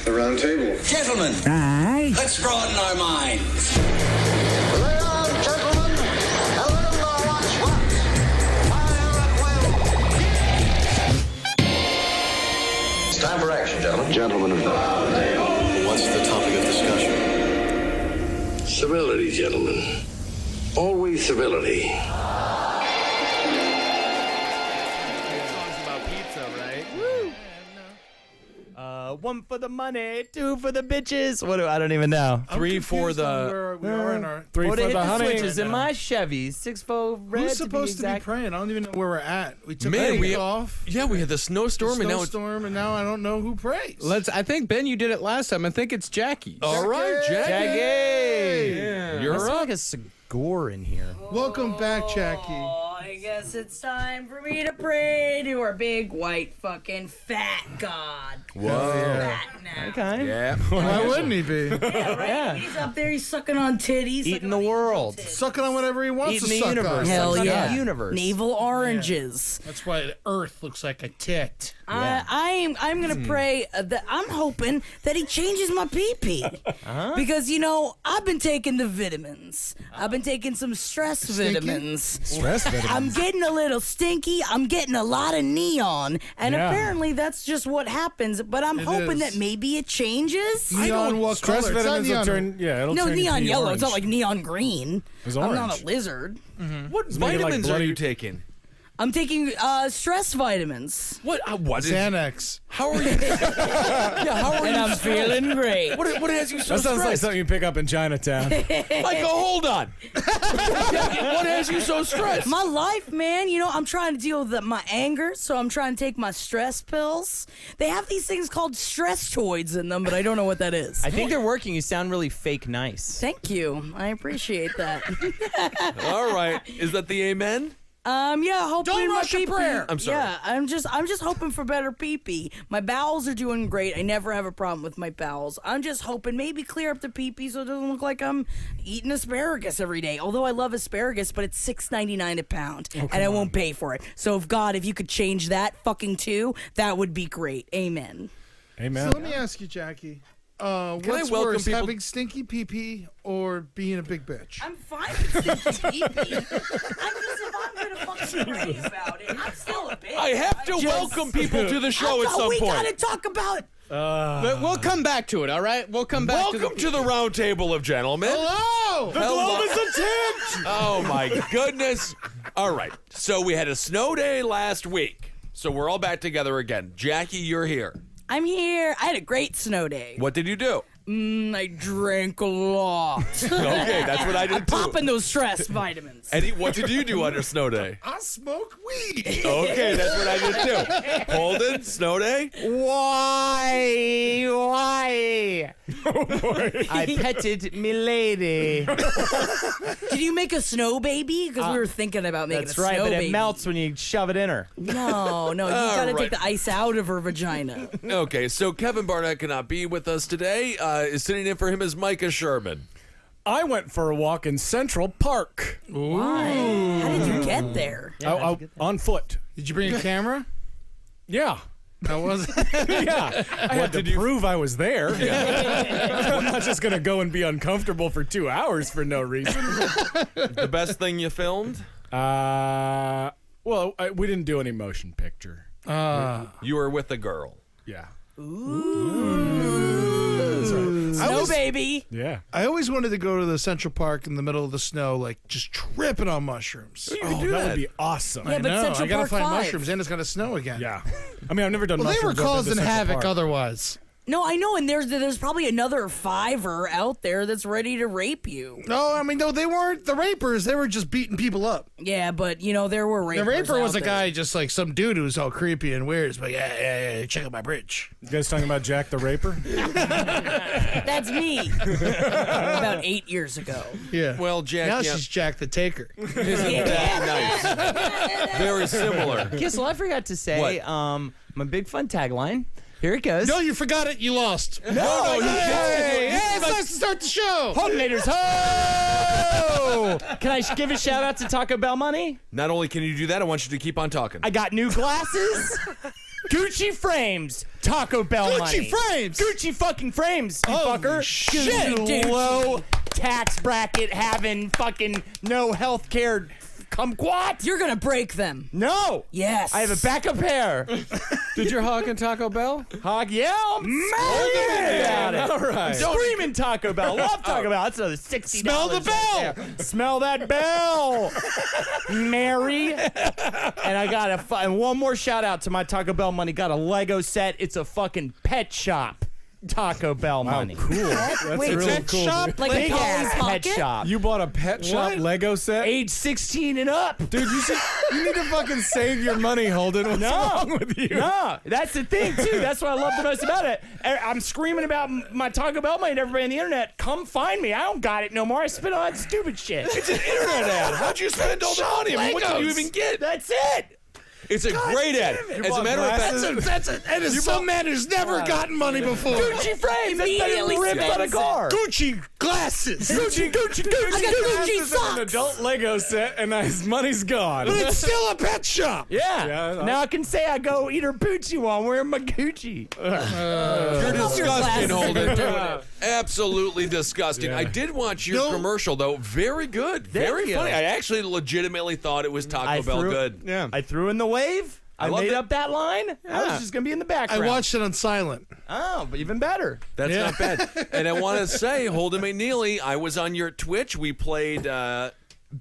The round table. Gentlemen, Aye. let's broaden our minds. Lay on, gentlemen, and let them know what's what. Fire at will. It's time for action, gentlemen. Gentlemen of the round table. What's the topic of discussion? Civility, gentlemen. Always civility. Songs about pizza, right? Woo! One for the money, two for the bitches. What do I don't even know. Three for the We are in our three Well, for they hit the the honey. switches in my Chevy, 6-4 red. Who's supposed to be exact. praying? I don't even know where we're at. We took Man, a we week off. Yeah, we had the snowstorm, and now it's Snowstorm, and now I don't know who prays. I think, Ben, you did it last time. I think it's Jackie. all right, Jackie. Jackie. Yeah. You're like a cigar in here. Welcome back, Jackie. Oh, I guess it's time for me to pray to our big white fucking fat god. Whoa. Fat now. Okay. Yeah. Why wouldn't he be? Yeah, right? Yeah. He's up there, he's sucking on titties. Eating sucking the on world. titties. Sucking on whatever he wants Eating to the suck universe. on. Hell Sucking yeah. the universe. Navel oranges. That's why the Earth looks like a tit. I'm gonna pray that I'm hoping that he changes my pee-pee. Because, I've been taking the vitamins. I've been taking some stress vitamins. Stress vitamins. I'm getting a little stinky. I'm getting a lot of neon. And Yeah. apparently that's just what happens. But I'm hoping is. that maybe it changes. Neon what Stress color? It's not vitamins will neon. turn. Yeah, it'll No, turn neon into yellow. orange. It's not like neon green. It's I'm not orange. a lizard. make What it like vitamins are bloody- you taking? I'm taking stress vitamins. What? What is? Xanax. How are you? Yeah, how are And you? I'm feeling great. What has you so That sounds like stressed? something you pick up in Chinatown. Michael, hold on. What has you so stressed? My life, man, I'm trying to deal with my anger, so I'm trying to take my stress pills. They have these things called stressoids in them, but I don't know what that is. I think they're working. You sound really fake nice. Thank you. I appreciate that. All right. Is that the amen? Yeah, hoping Don't my rush your pee-pee- prayer. I'm sorry. Yeah, I'm just hoping for better pee-pee. My bowels are doing great. I never have a problem with my bowels. I'm just hoping maybe clear up the pee-pee so it doesn't look like I'm eating asparagus every day. Although I love asparagus, but it's $6.99 a pound, and I won't pay for it. So if you could change that fucking too, that would be great. Amen. Amen. So let me ask you, Jackie. What's welcome worse, people- having stinky pee-pee or being a big bitch? I'm fine with stinky pee-pee. If I'm gonna fucking pray about it, I'm still a bitch. I have to welcome people to the show at some we point. gotta talk about. But we'll come back to it, all right? We'll come back Welcome to the round table of gentlemen. Hello! The globe is a tent. Oh my goodness! All right, so we had a snow day last week, so we're all back together again. Jackie, you're here. I'm here. I had a great snow day. What did you do? I drank a lot. Okay, that's what I did too. Popping those stress vitamins. Eddie, what did you do on your snow day? I smoke weed. Okay, that's what I did too. Holden, snow day? Why? I petted me lady. Did you make a snow baby? Because we were thinking about making That's a right, snow but baby. it melts when you shove it in her. No, you gotta take the ice out of her vagina. Okay, so Kevin Barnett cannot be with us today. Is sitting in for him is Micah Sherman. I went for a walk in Central Park. Why? How did you get there? On foot. Did you bring a camera? Yeah. How was it? Yeah. I had to prove I was there. I'm not just going to go and be uncomfortable for 2 hours for no reason. The best thing you filmed? Well, we didn't do any motion picture. You were with a girl. Yeah. Snow baby. Yeah. I always wanted to go to the Central Park in the middle of the snow, like just tripping on mushrooms. You can do that that. would be awesome. Yeah, I but know. Central I gotta Park find 5. mushrooms, and it's gonna snow again. Yeah. I mean, I've never done Well, they mushrooms. were I've been causing to Central havoc Park. otherwise. No, I know, and there's probably another fiver out there that's ready to rape you. No, I mean, no, they weren't the rapers. They were just beating people up. Yeah, but there were rapers. The raper was out a there. guy, just like some dude who was all creepy and weird. It's like, yeah, check out my bridge. You guys talking about Jack the Raper? That's me. About 8 years ago. Yeah. Well, Jack, now yeah. she's Jack the Taker. Isn't that nice? Very similar. Kissel, I forgot to say, my big fun tagline. Here it goes. No, you forgot it. You lost. No, you Hey, it's nice to start the show. Holdenators, ho! Can I give a shout out to Taco Bell Money? Not only can you do that, I want you to keep on talking. I got new glasses. Gucci frames, Taco Bell money. Gucci frames. Gucci fucking frames, you Holy fucker. shit. Gucci low tax bracket having fucking no health care kumquat. You're gonna break them. No. Yes. I have a backup pair. Did you hawk in Taco Bell? Hog, yeah, I'm mad about it. All right. Screaming Taco Bell. Love Taco Bell. That's another $60. Smell the bell. Smell that bell, Mary. And I got and one more shout out to my Taco Bell money. Got a Lego set. It's a fucking pet shop. Taco Bell money. Cool. That's Wait, really pet cool. shop? Dude. Like Big a ass Polly's pet Pocket? shop. You bought a pet shop Lego set? Age 16 and up. Dude, you need to fucking save your money, Holden. What's wrong with you? No, that's the thing too. That's what I love the most about it. I'm screaming about my Taco Bell money to everybody on the internet. Come find me. I don't got it no more. I spent on that stupid shit. It's an internet ad. How'd you spend all the money? I mean, what did you even get? That's it. It's a great ad. As a matter of fact, That is some man who's never gotten money before. Gucci frames. That's better Immediately than ripped on a spends it. car. Gucci glasses. I got Gucci This is an socks. adult Lego set, and his money's gone. But it's still a pet shop. Yeah. Yeah, Now I can say I go eat her Poochie while I'm wearing my Gucci. you're disgusting, glasses. Holden. Absolutely disgusting. Yeah. I did watch your commercial, though. Very good. Very you. funny. I actually legitimately thought it was Taco Bell good. Yeah. I threw in the wave. I loved made it. up that line. I was just gonna be in the I background. watched it on silent. Oh, but even better. That's not bad. And I want to say, Holden McNeely, I was on your Twitch. We played.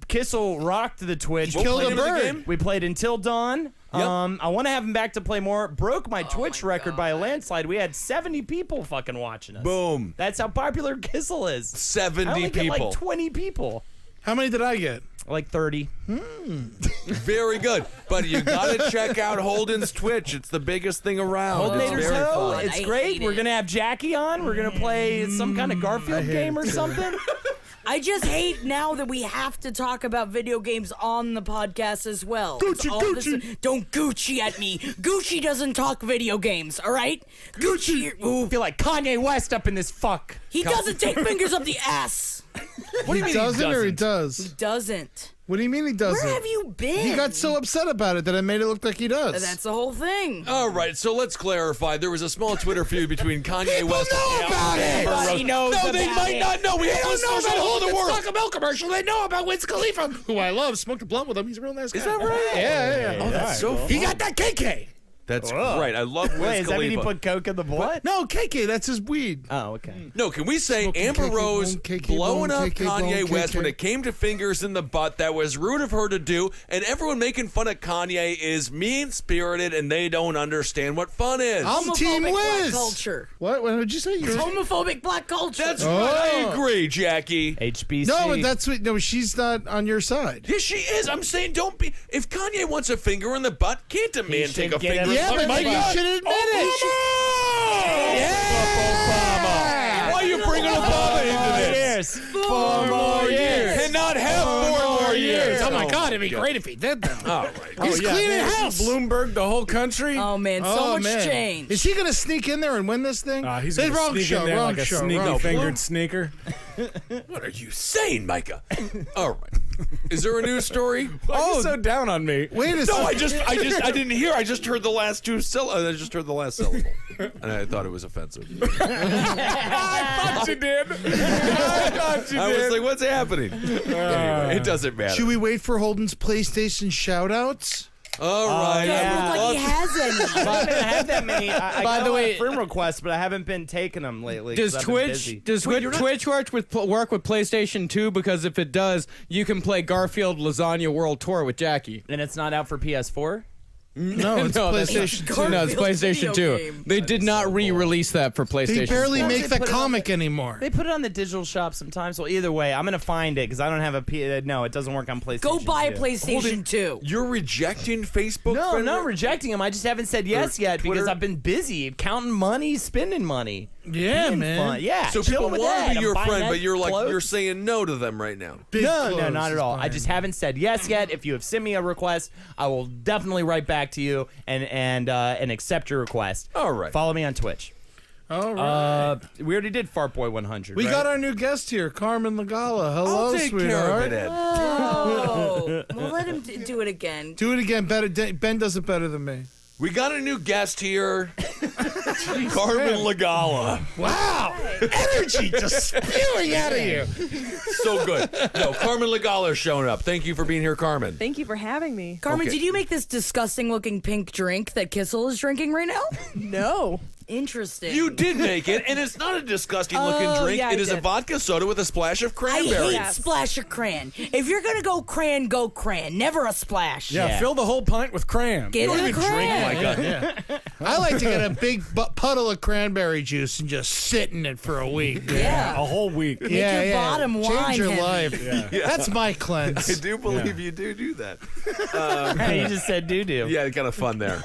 Kissel rocked the Twitch. Killed played a him in the bird. game? We played until dawn. I want to have him back to play more. Broke my Twitch record by a landslide. We had 70 people fucking watching us. Boom. That's how popular Kissel is. 70 I only get people. like 20 people. How many did I get? Like 30. Very good. But you got to check out Holden's Twitch. It's the biggest thing around. It's Holdenators very Ho, fun. it's I great. hate We're it. going to have Jackie on. We're going to play some kind of Garfield hate game or it too. something. I just hate now that we have to talk about video games on the podcast as well. Gucci, It's all Gucci. Don't Gucci at me. Gucci doesn't talk video games, all right? Gucci. I feel like Kanye West up in this fuck. He doesn't take fingers up the ass. What do you mean Doesn't or he does? Doesn't. What do you mean he doesn't? Where have you been? He got so upset about it that I made it look like he does. That's the whole thing. All right, so let's clarify. There was a small Twitter feud between Kanye West know and about it. Everybody knows No, they about might it. not know. We have listeners all over the world. Taco Bell commercial. They know about Wiz Khalifa, who I love. Smoked a blunt with him. He's a real nice guy. Is that right? Yeah. Oh, that's so fun. He got that KK. That's great. I love Wiz Wait, is that when he Khalifa. put coke in the blood? No, KK. That's his weed. Oh, okay. No, can we say Smoking Amber KK Rose bone, KK blowing bone, up KK Kanye bone, West KK. when it came to fingers in the butt? That was rude of her to do, and everyone making fun of Kanye is mean-spirited, and they don't understand what fun is. I'm Team Homophobic black Wiz. culture. What did you say? You're... Homophobic black culture. That's right. I agree, Jackie. HBC. No, but that's what. No, she's not on your side. Yes, she is. I'm saying don't be. If Kanye wants a finger in the butt, can't a man should take a get finger? it. Yeah, but in the you butt? should admit it. Obama. Why are you bringing Obama into this? 4 more years. Cannot have 4 more years. Oh my God, it'd be great if he did though. All right. He's cleaning house. Bloomberg the whole country. Oh man, so Oh, much man. change. Is he gonna sneak in there and win this thing? He's They gonna wrong sneak show, in there wrong like a show, sneaky wrong fingered sneaker. What are you saying, Micah? All right. Is there a news story? Why are you so down on me? Wait a No, second. I didn't hear. I just heard the last two syllables. I just heard the last syllable, and I thought it was offensive. I thought you did. I thought you I was did. like, "What's happening?" Anyway, it doesn't matter. Should we wait for Holden's PlayStation shout-outs? All right. Doesn't look like he has any. I haven't had that many. I By got the a lot of way- friend requests, but I haven't been taking them lately. Does 'cause I've been Twitch busy. Twitch work with PlayStation 2? Because if it does, you can play Garfield Lasagna World Tour with Jackie. And it's not out for PS4? No, it's No, that's- PlayStation 2. No, it's Garfield's PlayStation video 2. game. They did not re-release that for PlayStation. They barely 4. make They the put it on comic anymore. They put it on the digital shop sometimes. Well, either way, I'm going to find it because I don't have a no, it doesn't work on PlayStation. Go buy a 2. PlayStation 2. You're rejecting Facebook? No, I'm friend- not rejecting them. I just haven't said yes yet Twitter? because I've been busy counting money, spending money. Yeah, Having man. fun. Yeah. So chilling people with want that. to be I'm your buying friend, that but you're like clothes. you're saying no to them right now. Big No, clothes not at is all. I fine. just haven't said yes yet. If you have sent me a request, I will definitely write back to you and accept your request. All right. Follow me on Twitch. All right. We already did Fartboy 100. We right? got our new guest here, Carmen Lagala. Hello, I'll take sweetheart. care of it, Ed. Oh, well, let him do it again. Do it again. Better. Ben does it better than me. We got a new guest here, Carmen Lagala. Wow. Energy just spewing out of you. So good. No, Carmen Lagala is showing up. Thank you for being here, Carmen. Thank you for having me. Carmen, Okay. did you make this disgusting-looking pink drink that Kissel is drinking right now? No. Interesting. You did make it, and it's not a disgusting-looking Oh, drink. yeah, I It is a did. vodka soda with a splash of I cranberry. hate splash of cran. If you're gonna go cran, never a splash. Yeah, fill the whole pint with cran. Get in the cran. I like to get a big puddle of cranberry juice and just sit in it for a week. Yeah. A whole week. Make your bottom Change wine your heavy. life. That's my cleanse. I do believe you do that. You just said doo-doo. Yeah, kind of fun there.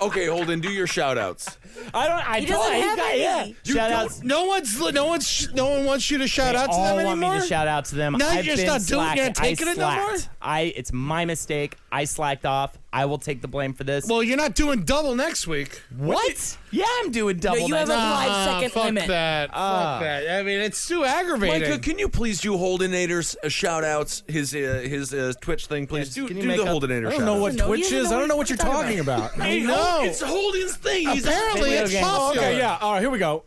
Okay, Holden, do your shout-outs. I He doesn't have any. Shout outs. No one wants you to shout out to all them want anymore. me to shout out to them. Now I've you're just been not doing it, you're slacking. not taking I it no more? slacked. It's my mistake. I slacked off. I will take the blame for this. Well, you're not doing double next week. what? Yeah, I'm doing double. you have next a week. 5-second fuck limit. that. Fuck that. I mean, it's too aggravating. Micah, can you please do Holdenator's shout-outs, his Twitch thing, please? Do can you the make up- Holdenator I shout-out. don't know what No, he Twitch doesn't is. know I don't know what what you're he's talking talking about. Hey, No. It's Holden's thing. He's Apparently, video it's game. popular. Okay, yeah. All right, here we go.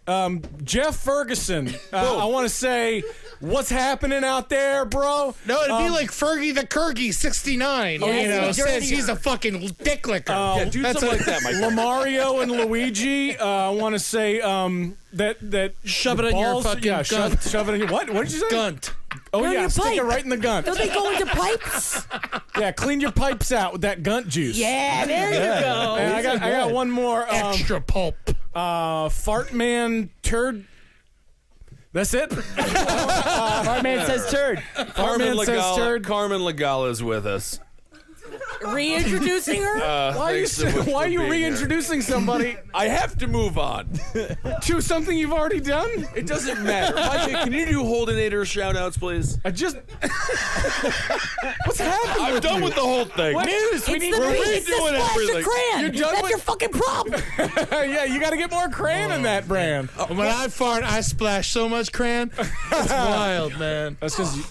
Jeff Ferguson. I want to say, what's happening out there, bro? No, it'd be like Fergie the Kirky 69. Yes, you know, he's says dirtier. he's a fucking dick licker. Yeah, do That's something a- like that, Mike. Lamario and Luigi. I want to say that Shove it in your balls, fucking yeah, gunt. shove it in your what? What did you say? Gunt. Oh No, yeah, your stick it pipe. right in the gunt. Don't they go into pipes? Yeah, clean your pipes out with that gunt juice. Yeah, there you go. And I got one more. Extra pulp. Fart man turd. That's it. Our man says turd. Carmen man says turd. Carmen Lagala is with us. Reintroducing her? Why are you reintroducing somebody I have to move on. to something you've already done? It doesn't matter. Micah, can you do Holdenator shout-outs, please? I just. What's happening? I'm done with the whole thing. It's the redoing splash everything. of cran. You're done That's with- your fucking problem. Yeah, you got to get more cran in that brand. When I fart, I splash so much cran. It's wild, man. That's because you.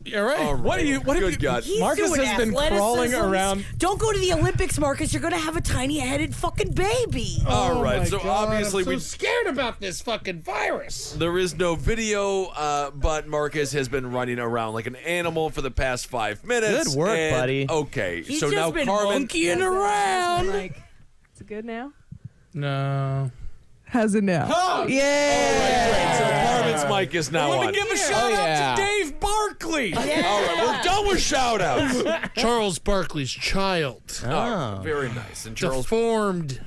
You're right. All right. What are you? What have Good you? God. He's Marcus doing has been crawling athleticisms. around. Don't go to the Olympics, Marcus. You're going to have a tiny-headed fucking baby. All right, my so God, obviously I'm so scared about this fucking virus. there is no video, but Marcus has been running around like an animal for the past 5 minutes. Good work, and- buddy. Okay, He's so just now been Carmen. monkeying around. Like, is it good now? No. How's it now? Great, so Carmen's mic is now I want on. to give a shout out yeah. to Dave Barkley. All right, we're done with shout-outs. Charles Barkley's child. Oh, very nice. And Charles. Deformed,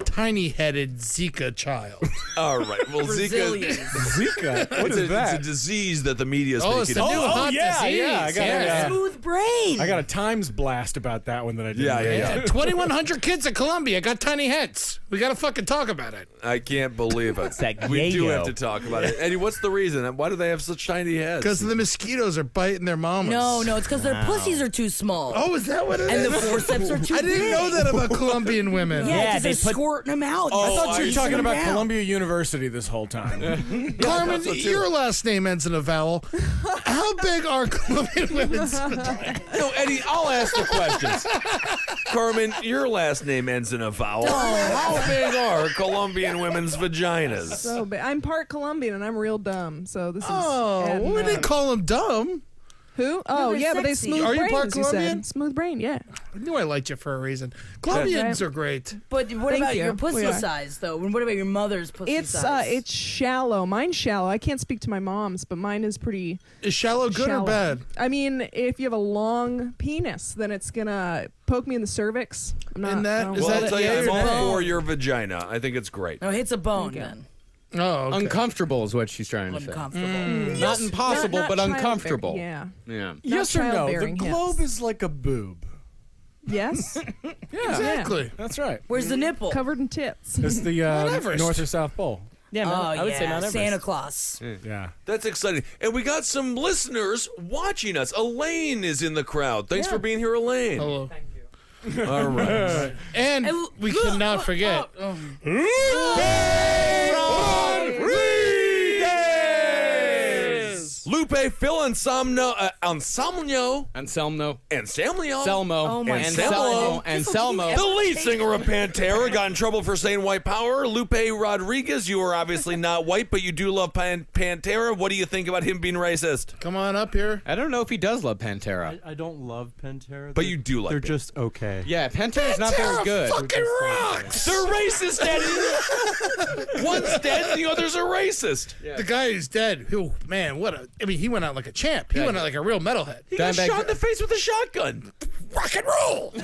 tiny-headed Zika child. All right, well, Zika. Brazilian. Zika. What It's is that? a disease that the media is Oh, it's making. the new Oh, hot yeah, disease. yeah, I got it, yeah. Smooth brain. I got a Times blast about that one that I did. Yeah. 2,100 kids at Columbia got tiny heads. We got to fucking talk about it. I can't believe it. that We do yayo. have to talk about it. Eddie, what's the reason? Why do they have such tiny heads? Because the mosquitoes are biting their mamas. No, it's because their pussies are too small. Oh, is that what it and is? the forceps are too I didn't big. know that about Colombian women. Yeah, Yeah, because they they're put- squirting them out. I thought you were Squeezing talking them about out. Columbia University this whole time. Carmen, so too. your last name ends in a vowel. How big are Colombian women's vaginas? No, Eddie, I'll ask the questions. Carmen, your last name ends in a vowel. How big are Colombian women's vaginas? So, but I'm part Colombian and I'm real dumb. So this is. Oh, adding we up. didn't call them dumb. Who? Oh, they're yeah, but they sexy. smooth Are you brains. part You said. Colombian? Smooth brain, yeah. I knew I liked you for a reason. Colombians are great. But what Thank about you. your We pussy are. size, though? And what about your mother's pussy It's size? it's shallow. Mine's shallow. I can't speak to my mom's, but mine is pretty Is shallow good shallow. or bad? I mean, if you have a long penis, then it's gonna poke me in the cervix. I'm not. And that- I don't is Well, want I'll that tell you, yay I'm or all nay? for your vagina. I think it's great. No, hits a bone, Okay. then. Oh, okay. Uncomfortable is what she's trying to say. Uncomfortable. Not impossible, not but childbearing. uncomfortable. Yeah. Yeah. Yes or no? The childbearing globe hips. is like a boob. Yes. Exactly. That's right. Where's the nipple? Covered in tits. It's the Everest. North or South Pole. Yeah, Oh, I would say yeah, Mount Everest. Santa Claus. Yeah. That's exciting. And we got some listeners watching us. Elaine is in the crowd. Thanks for being here, Elaine. Hello. All right. And we cannot forget. Lupe Lupe, Phil Anselmo, Anselmo. Anselmo, Selmo. Oh my Anselmo. God. Anselmo. the lead singer of Pantera, got in trouble for saying white power. Lupe Rodriguez, you are obviously not white, but you do love Pantera. What do you think about him being racist? Come on up here. I don't know if he does love Pantera. I don't love Pantera. But you do like They're it. just okay. Yeah, Pantera's not very good. Fucking rocks. They're racist, Eddie. One's dead, the other's a racist. The guy is dead. Who, man, he went out like a champ. He went out like a real metalhead. He got Dimebag- shot in the face with a shotgun. Rock and roll.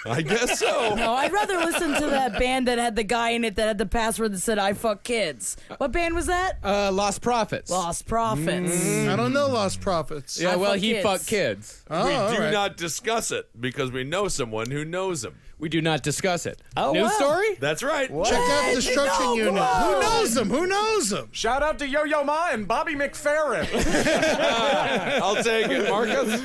I guess so. No, I'd rather listen to that band that had the guy in it that had the password that said "I fuck kids." What band was that? Lost Prophets. Lost Prophets. I don't know Lost Prophets. Yeah, I well, fuck he kids. fucked kids. Oh, We all do right. not discuss it because we know someone who knows him. We do not discuss it. Oh, News wow. story? That's right. Check out Destruction Unit. Who knows him? Who knows him? Shout out to Yo-Yo Ma and Bobby McFerrin. I'll take it, Marcus.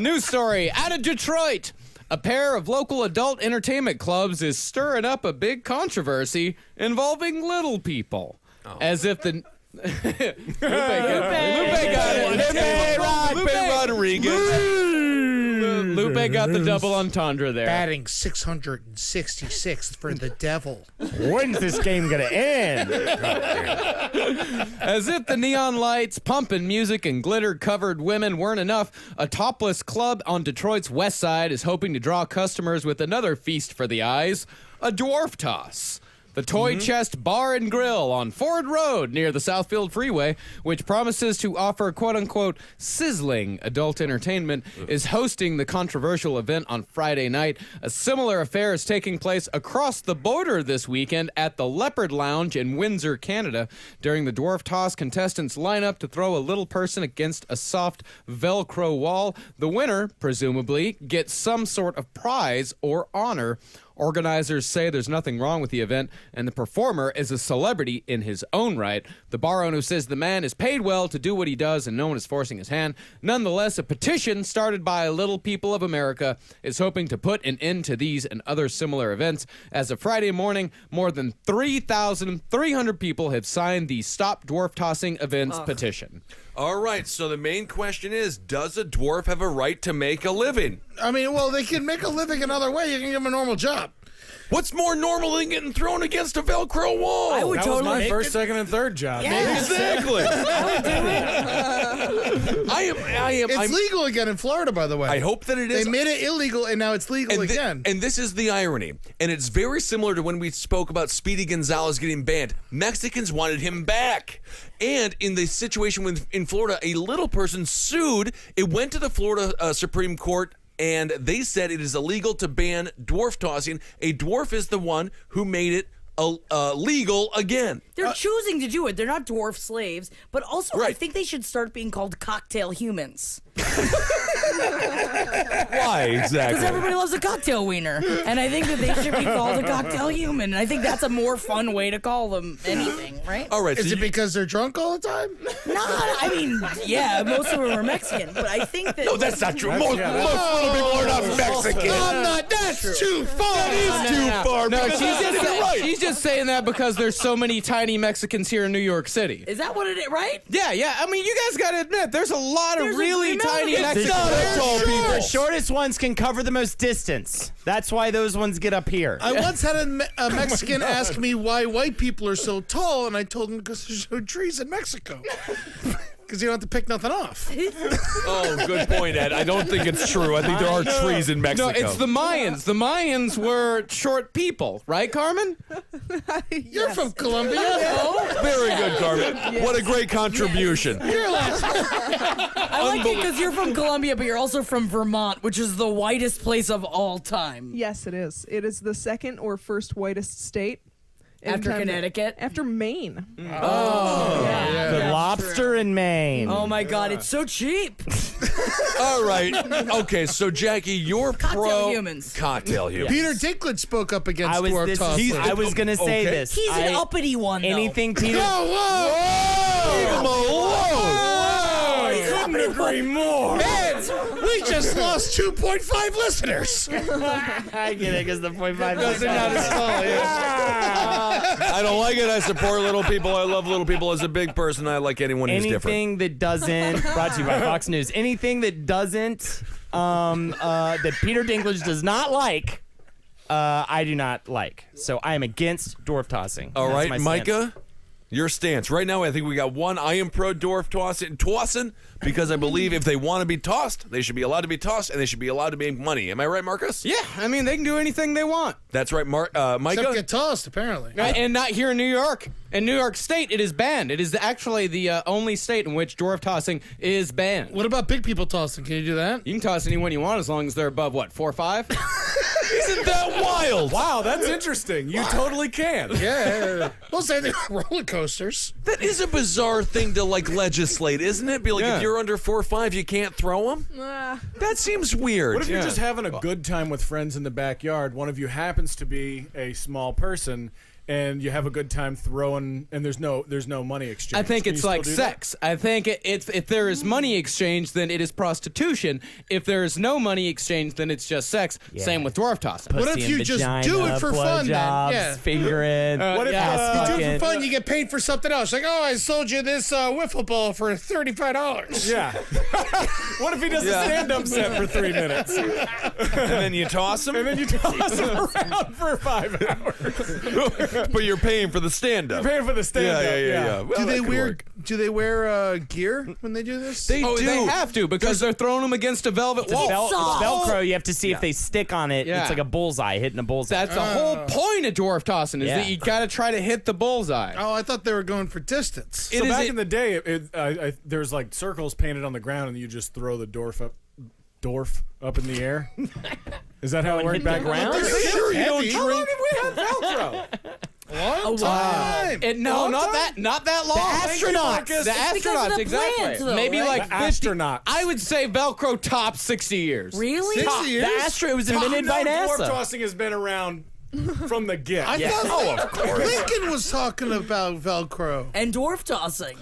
News story out of Detroit. A pair of local adult entertainment clubs is stirring up a big controversy involving little people. As if the... Lupe got it. Lupe Rodriguez. Lupe got the double entendre there. Batting 666 for the devil. When's this game gonna end? As if the neon lights, pumping music, and glitter-covered women weren't enough, a topless club on Detroit's west side is hoping to draw customers with another feast for the eyes, a dwarf toss. The Toy Chest Bar and Grill on Ford Road near the Southfield Freeway, which promises to offer quote-unquote sizzling adult entertainment, is hosting the controversial event on Friday night. A similar affair is taking place across the border this weekend at the Leopard Lounge in Windsor, Canada. During the dwarf toss, contestants line up to throw a little person against a soft Velcro wall. The winner, presumably, gets some sort of prize or honor. Organizers say there's nothing wrong with the event, and the performer is a celebrity in his own right. The bar owner says the man is paid well to do what he does, and no one is forcing his hand. Nonetheless, a petition started by Little People of America is hoping to put an end to these and other similar events. As of Friday morning, more than 3,300 people have signed the Stop Dwarf Tossing Events petition. All right, so the main question is, does a dwarf have a right to make a living? I mean, well, they can make a living another way. You can give them a normal job. What's more normal than getting thrown against a Velcro wall? I would That was totally my make first, it. second, and third job. Exactly. It's legal again in Florida, by the way. I hope that it is. They made it illegal, and now it's legal again. And this is the irony. And it's very similar to when we spoke about Speedy Gonzalez getting banned. Mexicans wanted him back. And in the situation in Florida, a little person sued. It went to the Florida Supreme Court, and they said it is illegal to ban dwarf tossing. A dwarf is the one who made it legal again. They're choosing to do it. They're not dwarf slaves. But also, I Right. think they should start being called cocktail humans. Why Because exactly? everybody loves a cocktail wiener. And I think that they should be called a cocktail human. And I think that's a more fun way to call them anything, right? All right. Is so it because they're drunk all the time? I mean, yeah, most of them are Mexican. But I think that... no, that's not true. Most little people are not Mexican. I'm not. That's too far. That is too far. No, because she's that's just, not even right. she's just saying that because there's so many tiny Mexicans here in New York City. Is that what it is, right? Yeah. I mean, you guys got to admit, there's a lot There's of a really good amount tiny of it. Mexicans. The shortest ones can cover the most distance. That's why those ones get up here. I once had a Mexican ask me why white people are so tall, and I told him because there's no trees in Mexico. Because you don't have to pick nothing off. Oh, good point, Ed. I don't think it's true. I think there are trees in Mexico. No, it's the Mayans. The Mayans were short people, right, Carmen? You're from Colombia. Very good, Carmen. What a great contribution. I like it because you're from Colombia, but you're also from Vermont, which is the whitest place of all time. Yes, it is. It is the second or first whitest state. After Anytime- Connecticut? After Maine. The lobster in Maine. Oh my God, it's so cheap. All right. Okay, so Jackie, you're Cocktail humans. Cocktail humans. Peter Dinklage spoke up against I was dwarf this. tossing. I was gonna say Okay. this. He's an uppity one, though. Anything Peter. Leave him alone. I couldn't agree more. We just lost 2.5 listeners. I get it, because the 0.5 Those are not as tall. Yeah. I don't like it. I support little people. I love little people. As a big person, I like anyone who's different. Anything that doesn't, brought to you by Fox News, anything that doesn't, that Peter Dinklage does not like, I do not like. So I am against dwarf tossing. All That's right, my stance. Micah, your stance. Right now, I think we got one. I am pro dwarf tossing because I believe if they want to be tossed, they should be allowed to be tossed, and they should be allowed to make money. Am I right, Marcus? Yeah, I mean, they can do anything they want. That's right, Micah. Except get tossed, apparently. And not here in New York. In New York State, it is banned. It is actually the only state in which dwarf tossing is banned. What about big people tossing? Can you do that? You can toss anyone you want as long as they're above, 4 or 5? Isn't that wild? Wow, that's interesting. You totally can. Yeah. Well, say they roller coasters. That is a bizarre thing to legislate, isn't it? Be like, if you're under 4 or 5, you can't throw them. That seems weird. What if you're just having a good time with friends in the backyard? One of you happens to be a small person, and you have a good time throwing, and there's no money exchange. I think Can it's you like still do that? sex. I think if there is money exchange, then it is prostitution. If there is no money exchange, then it's just sex. Yeah. Same with dwarf tossing. What if Pussy you and just vagina, do it for fun, then? blowjobs, Yeah. fingering, What if, ass You do it fucking. for fun, you get paid for something else. Like, oh, I sold you this wiffle ball for $35. Yeah. What if he does a stand-up set for 3 minutes? And then you toss them? And then you toss him around for 5 hours. But you're paying for the stand-up. Paying for the stand-up. Yeah. Well, Do they that could wear work. gear when they do this? They do. They have to because they're throwing them against a velvet wall. It's Velcro. You have to see if they stick on it. Yeah. It's like a bullseye, hitting a bullseye. That's the whole point of dwarf tossing is Yeah. that you got to try to hit the bullseye. Oh, I thought they were going for distance. So back in the day, there's like circles painted on the ground, and you just throw the dwarf up in the air. Is that how it worked back around? Sure, you don't How long drink. have we had Velcro? Long time. No, not that long. astronauts. The It's because of astronauts, the exactly. plants, though, Maybe right? like The 50 astronauts. I would say Velcro top 60 years. Really? 60 years? The Astro, it was invented by Dwarf NASA. tossing has been around from the get. I thought Lincoln was talking about Velcro. And dwarf tossing.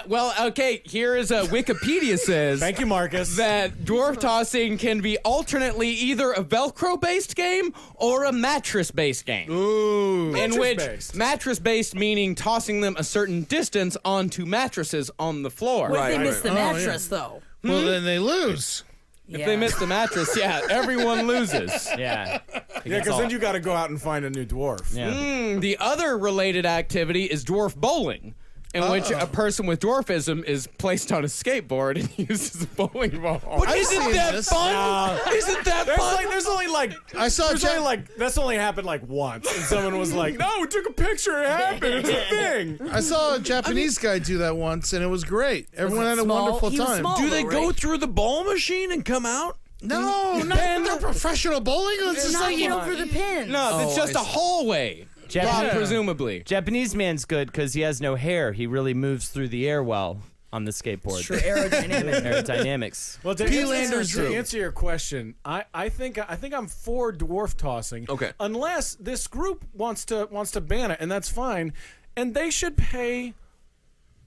Well, okay, here is Wikipedia says Thank you, Marcus. that dwarf tossing can be alternately either a Velcro-based game or a mattress-based game. Ooh. In which Mattress-based. mattress-based meaning tossing them a certain distance onto mattresses on the floor. What if they Right. miss the mattress, though? Well, then they lose. If they miss the mattress, everyone loses. Yeah. Yeah, because then you got to go out and find a new dwarf. Yeah. The other related activity is dwarf bowling, in which a person with dwarfism is placed on a skateboard and uses a bowling ball. But I've isn't seen that this. fun? Isn't that fun? There's only like I saw there's only like that's only happened like once, and someone was like, "No, we took a picture. It happened. It's a thing." I saw a Japanese guy do that once, and it was great. Everyone had a small? wonderful He was time. small. Do they though, go right? through the ball machine and come out? No, not professional bowling. It's just Not like, you know, over the pins. No, it's just a hallway. Japanese- Presumably. Japanese man's good because he has no hair. He really moves through the air well on the skateboard. For aerodynamics. Aerodynamics. Well, to P-Lander's answer, true. answer your question, I think I'm for dwarf tossing. Okay. Unless this group wants to ban it, and that's fine, and they should pay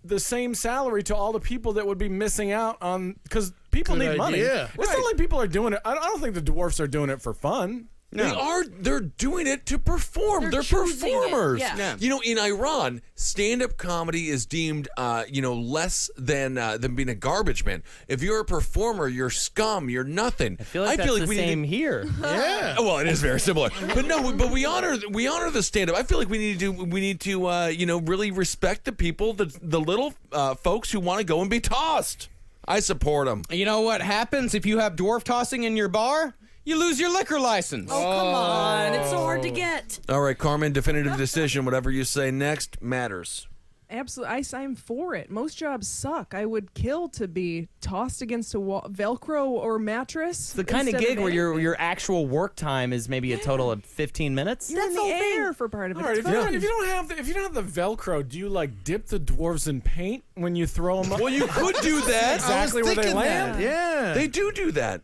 the same salary to all the people that would be missing out on because people Good need money. idea. It's not like people are doing it. I don't think the dwarfs are doing it for fun. They're doing it to perform. They're choosing it. performers. Yeah. You know, in Iran, stand-up comedy is deemed, less than being a garbage man. If you're a performer, you're scum. You're nothing. I feel like that's the we same need here. yeah. to, well, it is very similar. But no, but we honor the stand-up. I feel like we need to really respect the people, the little folks who want to go and be tossed. I support them. You know what happens if you have dwarf tossing in your bar? You lose your liquor license. Oh, come on. It's so hard to get. All right, Carmen, definitive decision. Whatever you say next matters. Absolutely, I'm for it. Most jobs suck. I would kill to be tossed against a wall, Velcro or mattress. It's the kind of instead gig where anything. your actual work time is maybe a total of 15 minutes. You're in the air for part of it. All right, It's if you, fun. if you don't have the Velcro, do you like dip the dwarves in paint when you throw them up? Well, you could do that. exactly where they thinking land. that. Yeah. They do that.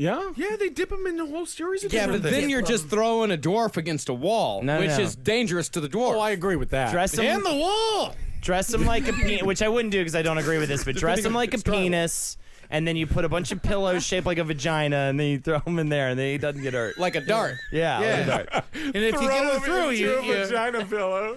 Yeah. Yeah, they dip them in a whole series of Yeah, but different then things. you're just throwing a dwarf against a wall, No, which no. is dangerous to the dwarf. Oh, I agree with that. Dress them, And the wall. dress them like a penis, which I wouldn't do because I don't agree with this, but dress them like a penis and then you put a bunch of pillows shaped like a vagina, and then you throw him in there, and then he doesn't get hurt. Like a dart. Yeah. Like a dart. And if you get him through, you vagina pillow.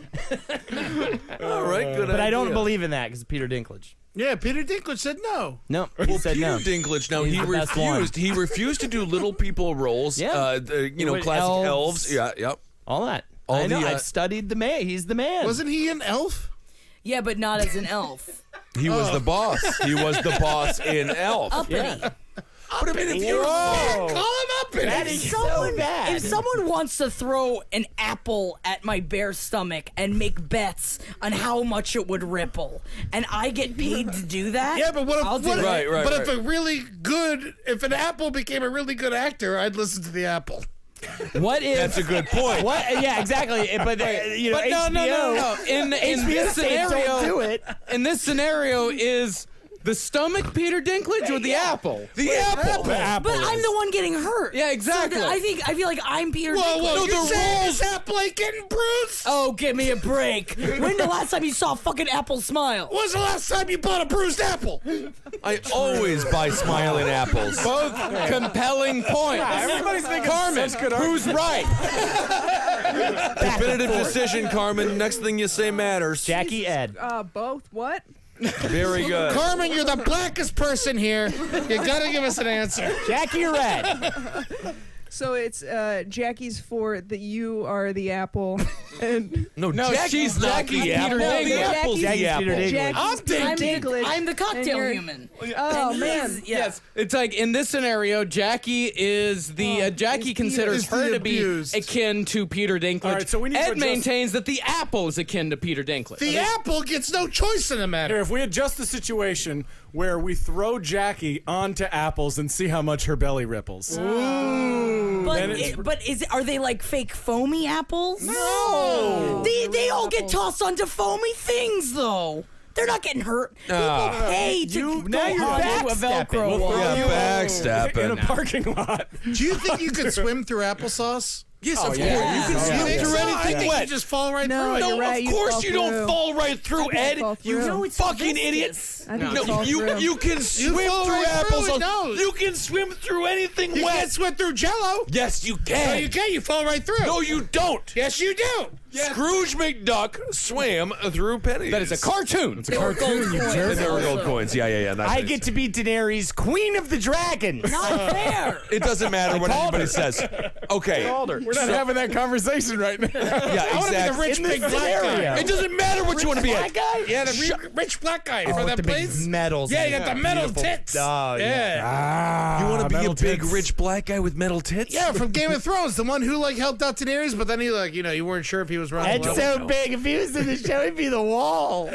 All right, good But I don't idea. believe in that because Peter Dinklage. Yeah, Peter Dinklage said no. No, he said Peter no. Dinklage. Now He's he the best one. refused. He refused to do little people roles. Yeah. Classic Elves. elves. Yeah, yep. All that. All I know. the, I've studied the man. He's the man. Wasn't he an elf? Yeah, but not as an elf. He was the boss. He was the boss in Elf. Uppity. Yeah. But I mean, if you Call him up in That it. is so bad. If someone wants to throw an apple at my bare stomach and make bets on how much it would ripple, and I get paid to do that, Yeah, but what if, I'll do what if- it. Right, but if an apple became a really good actor, I'd listen to the apple. What if? That's a good point. What? Yeah, exactly. But you know, But no, HBO, no. In HBO this said don't scenario, do it. in this scenario, is the stomach Peter Dinklage or the apple? The apple. But I'm the one getting hurt. Yeah, exactly. So I feel like I'm Peter Whoa, Dinklage. whoa, you're saying this apple ain't getting bruised? Oh, give me a break. When the last time you saw a fucking apple smile? When's the last time you bought a bruised apple? I always buy smiling apples. Both compelling points. Everybody's thinking Carmen, such good who's right? Definitive decision, Carmen. Next thing you say matters. Jackie Ed. Both. What? Very good. Carmen, you're the blackest person here. You gotta give us an answer. Jackie or Ed? So it's Jackie's for that you are the apple, and No, No, Jackie's not Jackie's the apple. Peter The Dinklage. apple's the Jackie's apple. Peter Dinklage. Jackie's I'm the cocktail you're- human. Oh And man. he's- yeah. Yes, it's like in this scenario, Jackie is the Jackie is considers the her to abused. be akin to Peter Dinklage. All right, so we need to Ed adjust- maintains that the apple is akin to Peter Dinklage. The apple gets no choice in the matter. Here, if we adjust the situation where we throw Jackie onto apples and see how much her belly ripples. But are they like fake foamy apples? No. They all get tossed onto foamy things though. They're not getting hurt. People pay to now go you're onto a backstepping. Velcro We'll wall. Yeah, In a backstabbing. parking lot. Do you think you could swim through applesauce? Yes, of course. yeah. You can You swim think through so? I anything think wet. you just fall right No, through it. you're right. Of you course fall you don't through. fall right through, I Ed. fall You through. No, it's so fucking idiot. viscous. I think No, you fall through. you can swim fall through right apples. through it, no. You can swim through anything You wet. can't swim through Jello. Yes, you No, can. you can't. You fall right through. No, you don't. Yes, you do. Scrooge McDuck swam through pennies. That is a cartoon. They were gold coins. And there were gold also. coins. Yeah. I get to be Daenerys, Queen of the Dragons. Not fair. It doesn't matter what anybody says. Okay. We're not having that conversation right now. Yeah, I want to be the exactly. rich In this big black guy. scenario. It doesn't matter what you want to be at. guy? Yeah, the rich black guy for with that the big place. medals. Yeah, you and got the metal beautiful- tits. Oh, yeah. You want to be a metal big, tits. rich black guy with metal tits? Yeah, from Game of Thrones, the one who like helped out Daenerys, but then he like you weren't sure if he was wrong. Ed's Well, so big. If he was in the show, he'd be the wall.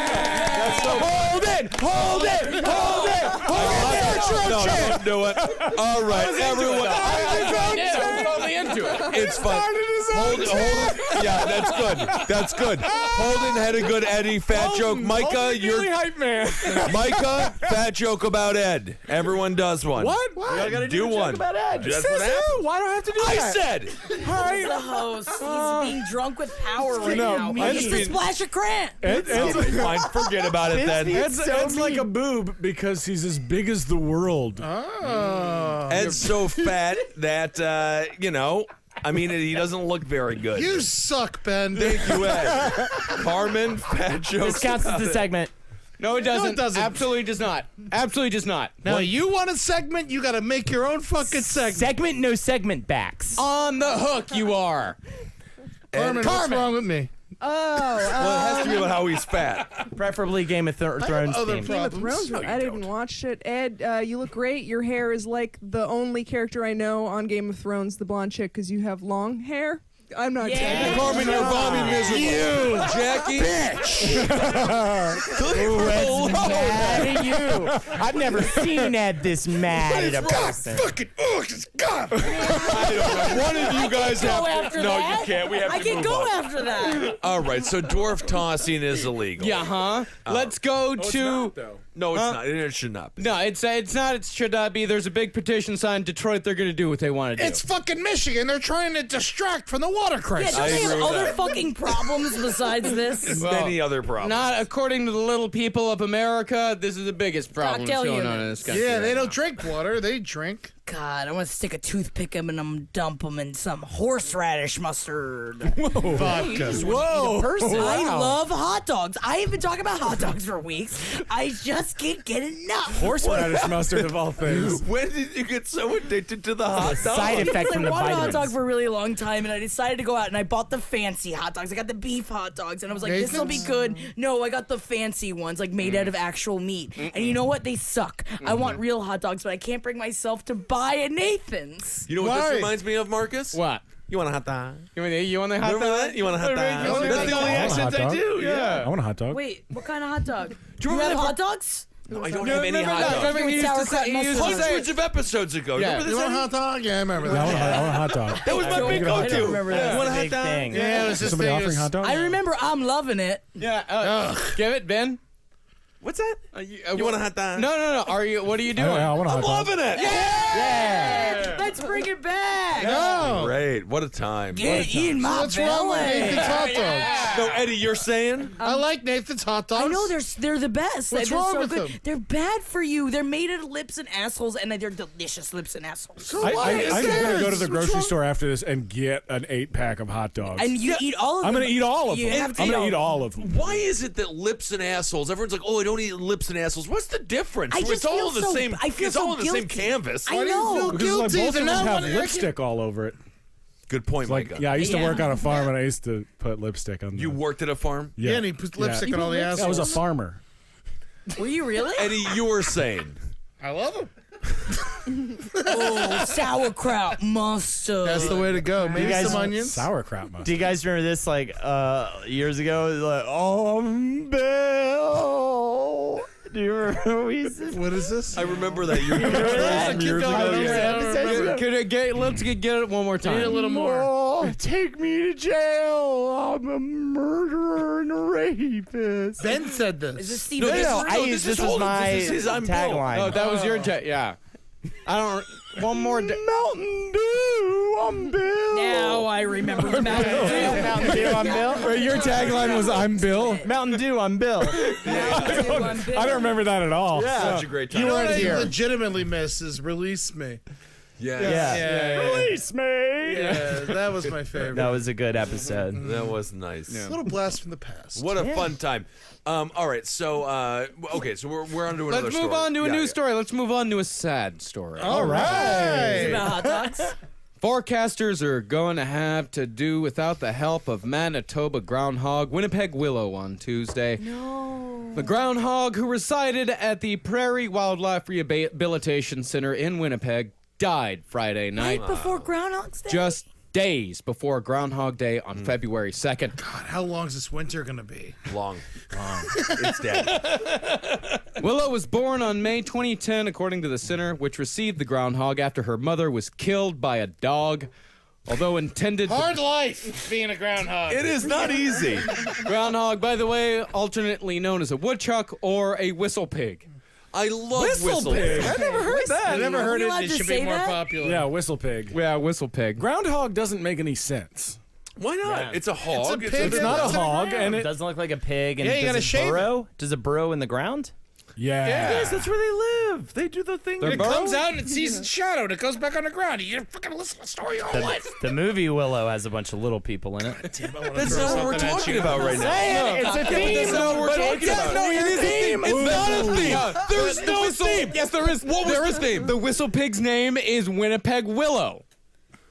Hold it! Hold it! Hold it! No, don't do it. All right, everyone. I'm totally into it. It's fun. Hold it. Yeah, that's good. That's good. Holden had a good Eddie fat joke. Micah, you're you're hype man. Micah, fat joke about Ed. Everyone does one. What? I gotta Do a joke one. about Ed. That's what happened. Why do I have to do I that? said. He's the host. He's being drunk with power right No, now. I'm He's just a being- splash of cramp. Ed's Fine, forget about it then. Ed's like a boob because he's as big as the world. Ed's so fat that, I mean, he doesn't look very good. You suck, Ben. Thank you, Ed. Carmen, fat jokes. This counts as about the it. segment. No, it doesn't. doesn't. Absolutely does not. Absolutely does not. Now you want a segment? You got to make your own fucking segment. Segment, no segment backs. On the hook, you are. Carmen, what's wrong with me? Oh, Well, it has to be about how he's fat. Preferably Game of Thrones other theme. Game of problems. Thrones. I didn't watch it. Ed, you look great. Your hair is like the only character I know on Game of Thrones, the blonde chick, because you have long hair. I'm not Yeah. Carmen, you're Bobby miserable. You, Jackie. Mad at you. I've never seen Ed this mad at a person. Fucking God. One of you guys Go have to. after No, that? you can't. We have I to can move go on. after that. All right, so dwarf tossing is illegal. Yeah, huh? Let's go It's to. not, though. No, it's not. It should not be. No, it's not. It should not be. There's a big petition sign. Detroit. They're going to do what they want to do. It's fucking Michigan. They're trying to distract from the water Yeah, crisis. don't they have agree with other that. fucking problems besides this? Many other problems. Not according to the little people of America. This is the biggest problem that's Cocktail going on in units. this country. Yeah, they right don't now. drink water. They drink. God, I want to stick a toothpick in them and dump them in some horseradish mustard. Vodka. Whoa. I love hot dogs. I have been talking about hot dogs for weeks. I just can't get enough. Horseradish mustard of all things. When did you get so addicted to the hot dog? Side effect from I the wanted a hot dog vitamins. for a really long time, and I decided to go out and I bought the fancy hot dogs. I got the beef hot dogs, and I was like, this will be good. No, I got the fancy ones, like made out of actual meat. And you know what? They suck. I want real hot dogs, but I can't bring myself to buy a Nathan's. You know what Why? this reminds me of, Marcus? What? You want a hot dog? You want the hot Remember dog? that? You want a hot dog? You want a That's hot the dog? only I want a accent I do. Yeah. I want a hot dog. Wait, what kind of hot dog? Do you You have remember hot dogs? No, I don't have any remember hot that? dogs. Remember he used to Sauerkraut say, he used to mustard. say Hundreds of episodes ago. Yeah. Remember You this? want a hot dog? Yeah, I remember Yeah, I that. want a hot dog. That was my big I don't go-to. remember that. You want a Big hot dog? thing. Yeah, it was just Somebody thing offering is- hot dogs? I remember I'm loving it. Yeah, give it, Ben. What's that? You want a hot dog? No. Are you? What are you doing? I want a hot I'm dog. loving it. Let's bring it back. No. Great. What a time. Get in my What's wrong with belly. Nathan's hot dogs? No, Eddie, you're saying? I like Nathan's hot dogs. I know they're the best. What's They're wrong so with good. them? They're bad for you. They're made of lips and assholes, and they're delicious lips and assholes. So I'm what is going to go to this? the What's grocery wrong? store after this and get an 8-pack of hot dogs. And you eat all of them. I'm going to eat all of You them. have to I'm going all to eat of them. all of them. Why is it that lips and assholes? Everyone's like, "Oh, I don't eat lips and assholes." What's the difference? I it's just all feel the so- same. I feel it's so all on the same guilty. canvas. I Why do you know. feel Because like guilty? both of Then them I have wanna- lipstick all over it. Good point, Like, Micah. yeah, I used to Yeah. work on a farm and I used to put lipstick on. You worked at a farm. Yeah, Yeah, and he puts lipstick on all the I was assholes. a farmer. Were you really? Eddie, you were saying. I love him. Oh, sauerkraut mustard. That's the way to go. Maybe guys- some onions. Sauerkraut mustard. Do you guys remember this? Like years ago, it was like, "Oh, Bill." Do you remember we used to What is this? I remember that. You Let's get it one more time. Need a little more. Oh, take me to jail. I'm a murderer and a rapist. Ben said this. Is this Steve? No, No, this no, is- I no, used this is this was Holden. my This is his I'm Bill. tagline. Oh, that was your yeah. I don't. One more. Mountain Dew, I'm Bill. Now I remember the Mountain Dew. Mountain Dew, I'm Bill. Your tagline was "I'm Bill." Mountain Dew, I'm Bill. I don't remember that at all. Such a great time. You know what I here. legitimately miss is Release Me. Yes. Yeah. Release me. Yeah, that was my favorite. That was a good episode. That was nice. A little blast from the past. What a fun time. All right, so okay, so we're on to another Let's story. move on to a Yeah, new yeah. story. Let's move on to a sad story. All Is it right. about hot dogs? Forecasters are going to have to do without the help of Manitoba groundhog Winnipeg Willow on Tuesday. No. The groundhog, who resided at the Prairie Wildlife Rehabilitation Center in Winnipeg, died Friday night, Right before Groundhog's Day? just days before Groundhog Day on February 2nd. God, how long is this winter going to be? Long. It's dead. Willow was born on May 2010, according to the center, which received the groundhog after her mother was killed by a dog. Although intended Hard life being a groundhog. It is not easy. groundhog, by the way, alternately known as a woodchuck or a whistle pig. I love whistle pig. I never heard that. I never heard you it. allowed It to should say be more that? popular. Yeah, whistle pig. Yeah, whistle pig. Groundhog doesn't make any sense. Why not? It's a hog. It's a pig. It's not a It's in the hog, ground. and It it. doesn't look like a pig. And Yeah, you does gotta it shave it. burrow? Does it burrow in the ground? Yeah. Yes, that's where they live. They do the thing. They're It burrow? comes out and it sees its shadow and it goes back on the ground. You fucking listen to the story your whole life. The movie Willow has a bunch of little people in it. That's not what we're talking about right now. It's a theme. That's not what we're talking about. No, it is a theme. It's not a theme. There's no theme. Yes, there is. What was there the is theme? The whistle pig's name is Winnipeg Willow.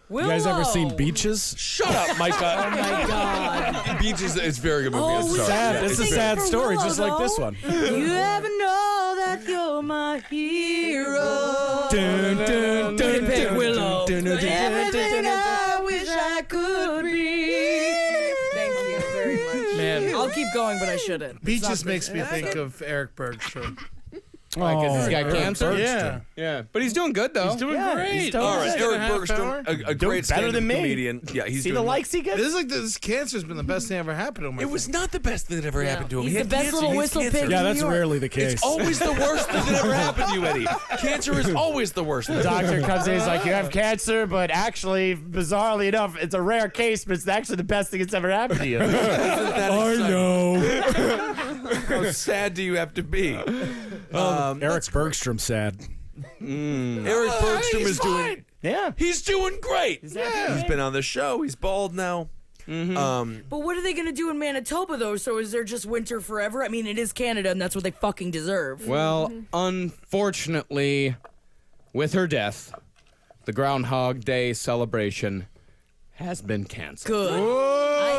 You guys ever seen Beaches? Shut up, Micah. Oh my God. Beaches is a very good movie. Oh, I'm we sorry. Sad. This is a Sing it sad for story, Willow, just like this though. one. You ever know that you're my hero? Dun, dun, dun, Winnipeg dun, Willow. dun, dun, dun, Everything I wish I could be. Thank you very much. Man, I'll keep going, but I shouldn't. Beaches makes me think of Eric Bergstrom. Like, 'cause he's got Eric cancer. Bergstrom. Yeah, but he's doing good though. He's doing great. he's doing All right, good. Eric half Bergstrom, hour. a great better than stand-up me. comedian. Yeah, he's See doing the likes he gets? This is like this cancer's been the best thing ever happened to him. I It was think. not the best thing that ever happened to him. He's He the had best cancer. little He has whistle cancer. pig. Yeah, in that's New York. rarely the case. It's always the worst thing that ever happened to you, Eddie. Cancer is always the worst. The doctor comes in, he's like, you have cancer, but actually, bizarrely enough, it's a rare case, but it's actually the best thing that's ever happened to you. I know. How sad do you have to be? Eric Bergstrom sad. Eric Bergstrom is doing. Yeah. He's doing great. He's been on the show. He's bald now. But what are they going to do in Manitoba, though? So is there just winter forever? I mean, it is Canada, and that's what they fucking deserve. Well, unfortunately, with her death, the Groundhog Day celebration has been canceled. Good. I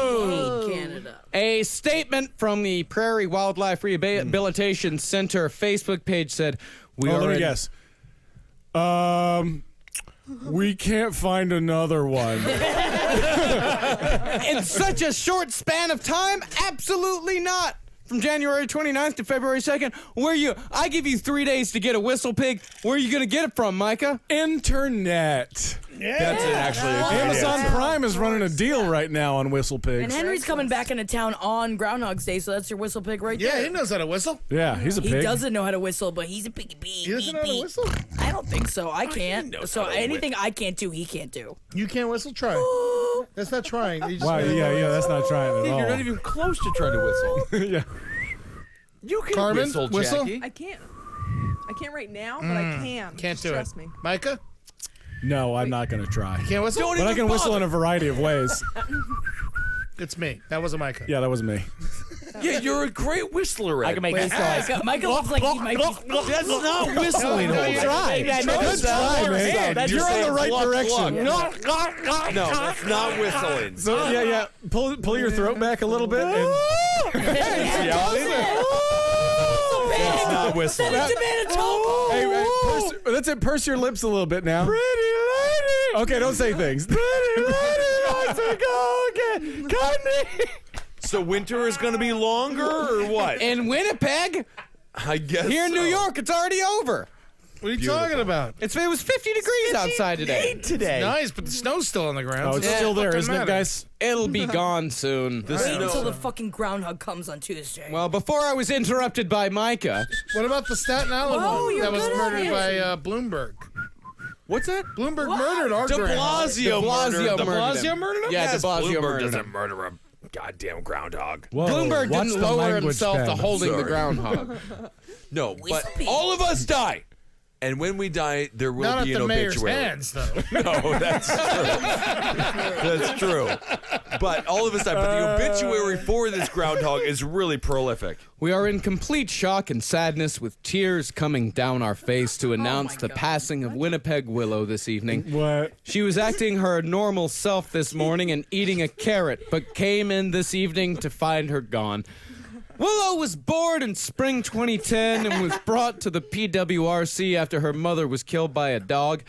hate Canada. A statement from the Prairie Wildlife Rehabilitation Center Facebook page said, Let me guess. We can't find another one. In such a short span of time? Absolutely not. From January 29th to February 2nd, I give you 3 days to get a whistle pig. Where are you going to get it from, Micah? Internet. That's actually a great Amazon answer. Prime is running a deal right now on whistle And pigs. Henry's coming back into town on Groundhog's Day, so that's your whistle pig right there. Yeah, he knows how to whistle. Yeah, he's a He pig. doesn't know how to whistle, but he's a piggy pig. He doesn't know how to whistle. I don't think so. I can't. knows So how to anything I can't do, he can't do. You can't whistle. Try. That's not trying. You just Wow, yeah, that's not trying at all. You're not even close to trying to whistle. yeah. You can Carmen, whistle, whistle? Jackie. I can't. I can't right now, but I can. Can't do it. Trust me. Micah, No, I'm not going to try. can't whistle. Don't But I even can whistle bother. in a variety of ways. It's me. That wasn't Micah. Yeah, that was me. Yeah, you're a great whistler, Ed. I can make this noise. Micah looks like he might be. That's not whistling. No, you Holden. That Good makes try, man. That's You're You're on saying the right cluck, direction. cluck. No, that's not whistling. So yeah. Pull your throat back a little bit. And, That's not whistling. Send it to Manitoba. hey, that's it. Purse your lips a little bit now. Pretty lady. Okay, don't say things. Pretty lady wants to go again. Candy. So winter is going to be longer, or what? In Winnipeg, I guess here in New so. York, it's already over. What are you talking about? It was 50 degrees outside today. today. Nice, but the snow's still on the ground. Oh, so it's it still there, doesn't isn't it, matter. guys? It'll be gone soon. The Wait snow. until the fucking groundhog comes on Tuesday. Well, before I was interrupted by Micah, What about the Staten Island Oh, one you're that was good at murdered it. by Bloomberg? What's that? Bloomberg murdered our De grandma. Blasio, De Blasio murdered him. murdered him? Yeah, Yeah, yes, De Blasio Bloomberg murdered doesn't him. murder a goddamn groundhog. Whoa, Bloomberg watch didn't the lower language, himself to Ben. holding the Sorry. groundhog. No, but Whiskey. all of us die. And when we die, there will Not be at an the mayor's obituary. hands, though. No, that's true. That's true. But all of us die. But the obituary for this groundhog is really prolific. We are in complete shock and sadness with tears coming down our face to announce the God. passing of Winnipeg Willow this evening. What? She was acting her normal self this morning and eating a carrot, but came in this evening to find her gone. Willow was born in spring 2010 and was brought to the PWRC after her mother was killed by a dog.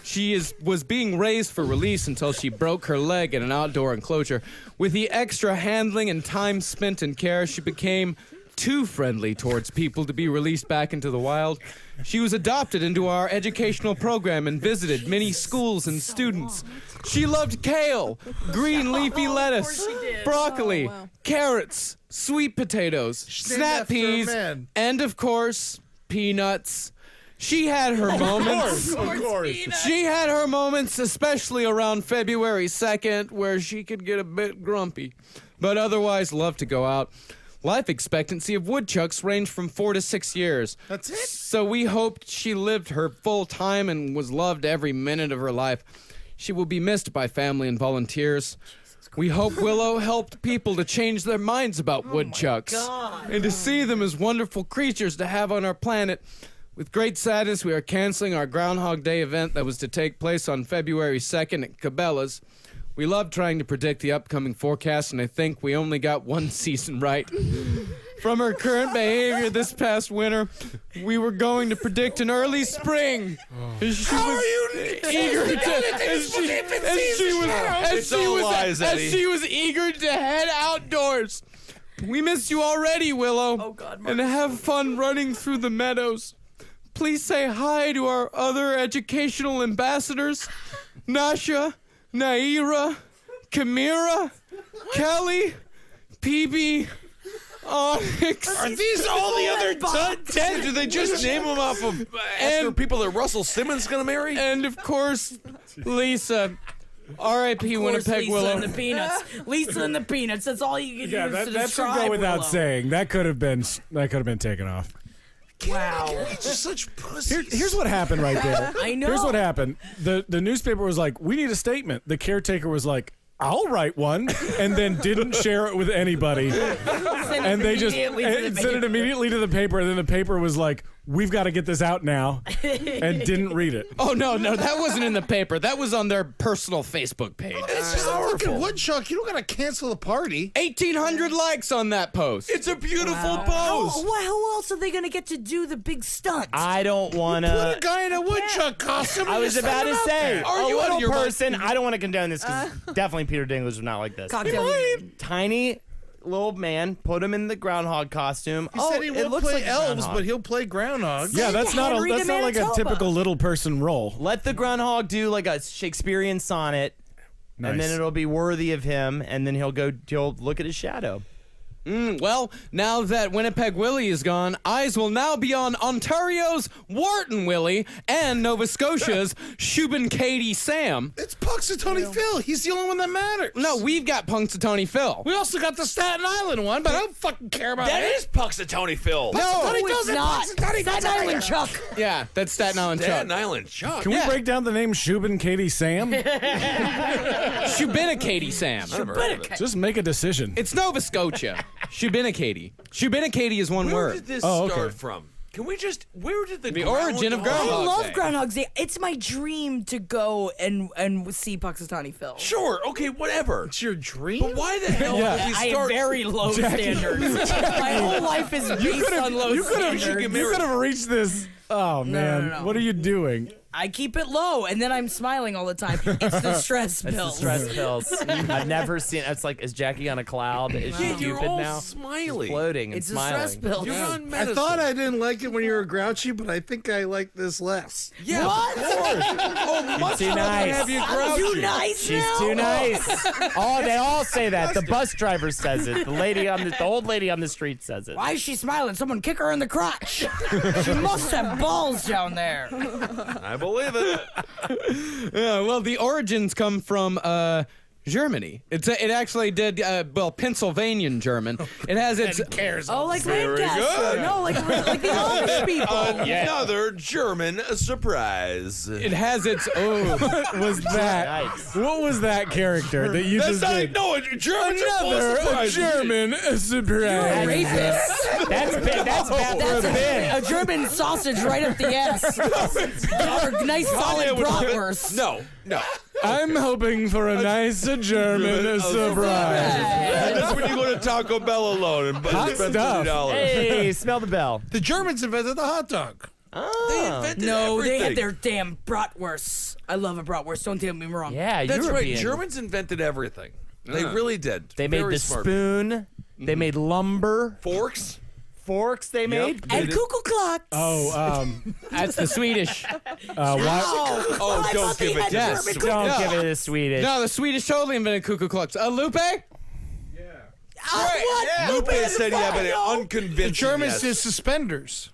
She was being raised for release until she broke her leg in an outdoor enclosure. With the extra handling and time spent in care, she became too friendly towards people to be released back into the wild. She was adopted into our educational program and visited many schools and students. She loved kale, green leafy lettuce, she did. broccoli, Oh, wow. carrots, sweet potatoes, snap after a peas, man. and of course, peanuts. She had her moments. Of course. She had her moments, especially around February 2nd, where she could get a bit grumpy, but otherwise loved to go out. Life expectancy of woodchucks ranged from 4 to 6 years. That's it? So we hoped she lived her full time and was loved every minute of her life. She will be missed by family and volunteers. We hope Willow helped people to change their minds about woodchucks and to see them as wonderful creatures to have on our planet. With great sadness, we are canceling our Groundhog Day event that was to take place on February 2nd at Cabela's. We love trying to predict the upcoming forecast, and I think we only got one season right. From her current behavior this past winter, we were going to predict an early spring. As she was eager to head outdoors. We miss you already, Willow. Oh, God, and have fun running through the meadows. please say hi to our other educational ambassadors, Nasha, Naira, Kamira, Kelly, PB, Onyx. Are these all the other 10? Do they just name them off of after people that Russell Simmons going to marry? And of course, Lisa. R.I.P. Winnipeg Lisa Willow. and the Peanuts. Lisa and the Peanuts. That's all you can use to that should describe go without Willow. saying. That could have been taken off. Wow. It's just such pussies. Here's what happened right there. I know. Here's what happened. The newspaper was like, we need a statement. The caretaker was like, I'll write one, and then didn't share it with anybody. And they just sent it immediately to the paper, and then the paper was like, we've got to get this out now, and didn't read it. Oh, no, that wasn't in the paper. That was on their personal Facebook page. It's just a fucking woodchuck. You don't gotta cancel the party. 1,800 likes on that post. It's a beautiful post. How else are they going to get to do the big stunt? I don't want Put to. a guy in a woodchuck costume. I and was just about send to him out say, there. Are a you out of little your mind? person. I don't want to condone this because definitely Peter Dinklage was not like this. Cocktail. Tiny little man, put him in the groundhog costume. He said he it won't looks play like a elves, groundhog. but he'll play groundhogs. Yeah, that's not Henry like a Manitoba. typical little person role. Let the groundhog do like a Shakespearean sonnet, and then Nice. it'll be worthy of him, and then he'll look at his shadow. Well, now that Winnipeg Willie is gone, eyes will now be on Ontario's Wharton Willie and Nova Scotia's Shubin Katie Sam. It's Punxsutawney Phil. He's the only one that matters. No, we've got Punxsutawney Phil. We also got the Staten Island one, but I don't fucking care about That it. is Punxsutawney Phil. Punxsutawney No, does it's it. not. Punxsutawney does Staten it. Island Chuck. Yeah, that's Staten Island Staten Chuck. Island Chuck. Can we break down the name Shubin Katie Sam? Shubina Katie Sam. Just make a decision. It's Nova Scotia. Shubina Katie. Shubina Katie is one Where word. did this Oh, okay. start from? Can we just, where did the origin of I Groundhog love Day. Groundhog Day. It's my dream to go and see Punxsutawney Phil. Sure, okay, whatever. It's your dream? But why the hell Yeah. did we I have start? very low standards. My whole life is based on low standards. You could have reached this. Oh, man. no. What are you doing? I keep it low, and then I'm smiling all the time. It's the stress It's the pills. stress pills. I've never seen. It's like, is Jackie on a cloud? Is she Yeah, you're stupid all now? smiley. Floating and It's the smiling. stress pills. You're on I medicine. thought I didn't like it when you were grouchy, but I think I like this less. Yeah, of course. Oh, much too rather nice. have you I'm grouchy. too nice She's now? too nice. Oh, they all say that. The bus driver says it. The old lady on the street says it. Why is she smiling? Someone kick her in the crotch. She must have balls down there. I believe it. Yeah, well, the origins come from Germany. It actually did, Pennsylvanian German. It has its... Oh, like Very Lancaster. good. No, like the Amish people. Another German surprise. It has its... Oh, Was that? Nice. What was that character that you That's just not did? no a German Another German surprise. Racist. That's bad. That's bad for a bin. A German sausage right up the ass. Or nice solid bratwurst. No. I'm hoping for a nice German surprise. That's when you go to Taco Bell alone and Hot spend stuff. $50. Hey, smell the bell. The Germans invented the hot dog. They invented No, they had everything. their damn bratwursts. I love a bratwurst. Don't get me wrong. Yeah, That's European. right. Germans invented everything. They really did. They made Very the smart. spoon. They made lumber. Forks. Forks they made. And cuckoo clocks. Oh, that's the Swedish. why? Oh, I don't thought they give it had to Yes. German Don't No. give it a Swedish. No, the Swedish totally invented cuckoo clocks. Lupe? What? Lupe said yeah, but No. unconvincing. The Germans yes. did suspenders.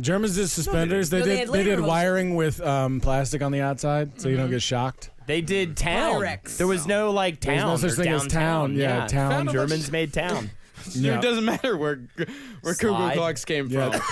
Germans did suspenders. They No, they did. had They did later wiring with plastic on the outside, so you don't get shocked. They did town. Pyrex. There was no like There's town. no such or thing as downtown. town. Yeah, town. Found a bunch Germans made town. Yeah. It doesn't matter where cuckoo Slide. clocks came Yeah. from.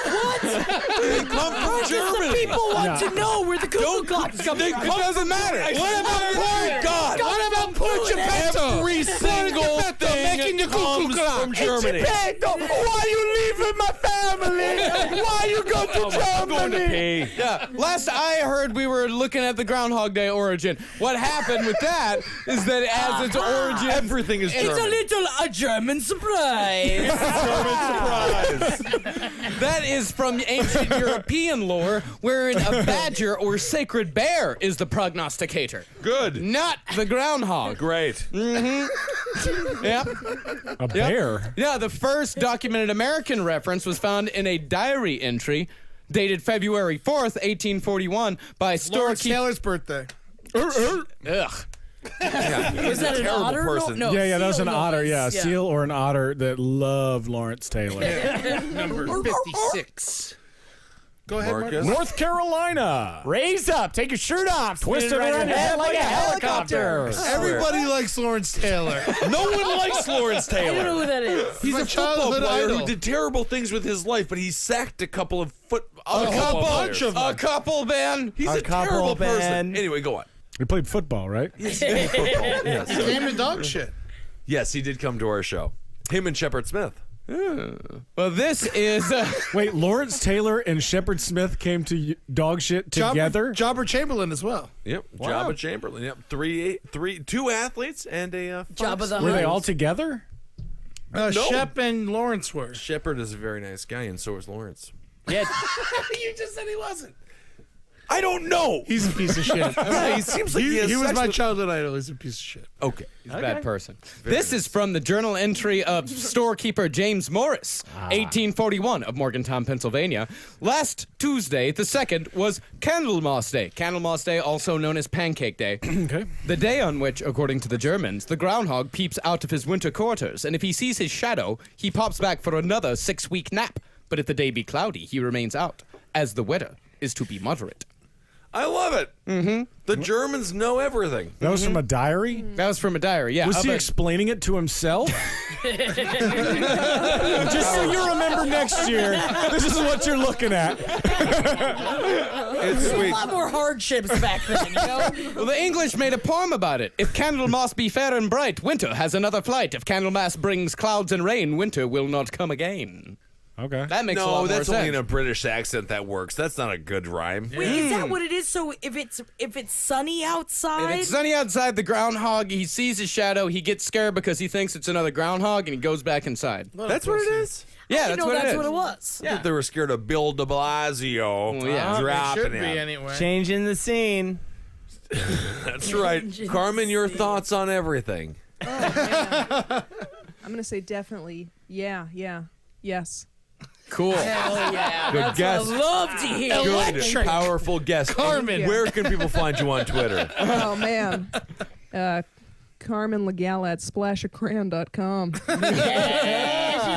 They come from Germany. People want to know where the cuckoo clocks come It from. doesn't matter. What about God? What about Puerto Every single thing comes from Germany. Why you leaving my family? Why you go to I'm going to pee. Yeah, last I heard, we were looking at the Groundhog Day origin. What happened with that is that as its origin, Everything is It's German. a German surprise. that is from ancient European lore, wherein a badger or sacred bear is the prognosticator, Good. not the groundhog. Great. Yep. A bear. Yeah, the first documented American reference was found in a diary entry Dated February 4th, 1841, by Lawrence storekeeper. Taylor's birthday. Ugh. Was that an terrible otter? person. No, Yeah, that was seal an otter. Yeah, a was- seal or an otter that loved Lawrence Taylor. Number 56. Go ahead, Marcus. North Carolina. Raise up, take your shirt off, twist it Spin it around your head like a helicopter. Everybody likes Lawrence Taylor. No one likes Lawrence I don't know Taylor. who that is. He's My a football childhood player idol. who did terrible things with his life, but he sacked a couple of A bunch of them. A couple, Ben. He's A a couple, terrible Ben. person. Anyway, go on. He played football, right? He came to dog shit. Yes, he did come to our show. Him and Shepard Smith. Well, this is. Wait, Lawrence Taylor and Shepard Smith came to dog shit together? Jobber Chamberlain as well. Yep. Jabba Chamberlain. Yep. Two athletes and a Jabba the Were they Hutt. all together? No. Shep and Lawrence were. Shepard is a very nice guy, and so is Lawrence. Yeah, You just said he wasn't. I don't know. He's a piece of shit. Yeah, he seems like he has he was sex my with- childhood idol. He's a piece of shit. Okay. He's a bad person. This is from the journal entry of storekeeper James Morris, 1841, of Morgantown, Pennsylvania. Last Tuesday, the 2nd, was Candlemas Day. Candlemas Day, also known as Pancake Day. Okay. The day on which, according to the Germans, the groundhog peeps out of his winter quarters, and if he sees his shadow, he pops back for another 6-week nap. But if the day be cloudy, he remains out, as the weather is to be moderate. I love it. Mm-hmm. The Germans know everything. That was from a diary? That was from a diary, yeah. Was he explaining it to himself? Just so you remember next year, this is what you're looking at. It's A sweet. lot more hardships back then, you know? Well, the English made a poem about it. If Candlemas be fair and bright, winter has another flight. If Candlemas brings clouds and rain, winter will not come again. Okay. That makes a lot No, more that's sense. only in a British accent that works. That's not a good rhyme. Wait, is that what it is? So if it's sunny outside, If it's sunny outside, the groundhog, he sees his shadow, he gets scared because he thinks it's another groundhog, and he goes back inside. That's what it is. Yeah, you that's know what that's it is. what it was. I think they were scared of Bill de Blasio yeah. dropping Should be him. anyway. changing the scene. That's right. Carmen, your thoughts on everything. I'm gonna say definitely. Yeah. Yes. Cool. Hell yeah. That's guess. what I love to hear. Good, powerful guess. Carmen. Where can people find you on Twitter? Oh man. Carmen Legal at splashacran.com.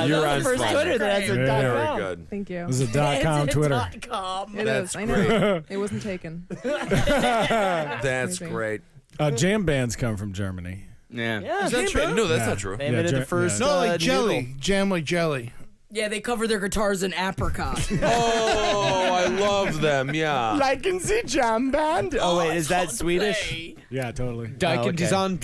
You're on First Spotify. Twitter that has a Yeah. Very .com. good. Thank you. This is a .com Twitter. .com. It That's is. I know. It wasn't taken. That's Amazing. great. Jam bands come from Germany. Yeah. Yeah, Is that true? No, that's Yeah. not true. they invented Ja- the first. No, like jelly. noodle. Jam like jelly. Yeah, they cover their guitars in apricot. Oh, I love them. Yeah. Like in the jam band. Oh wait, is that Swedish? Yeah, totally. Dijon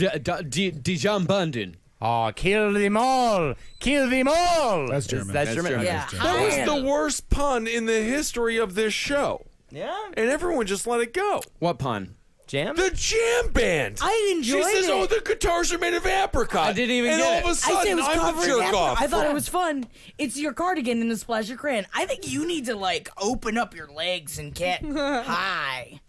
Bundin. Oh, kill them all! Kill them all! That's German. That's German. German. Yeah. That was Man. the worst pun in the history of this show. Yeah. And everyone just let it go. What pun? Jam? The jam band. I enjoyed She says, it. "Oh, the guitars are made of apricot." I didn't even and get all it. of a I said it sudden, was I'm covered the in jerk apricot. off. I thought it was fun. It's your cardigan in the splash of crayon. I think you need to like open up your legs and get high.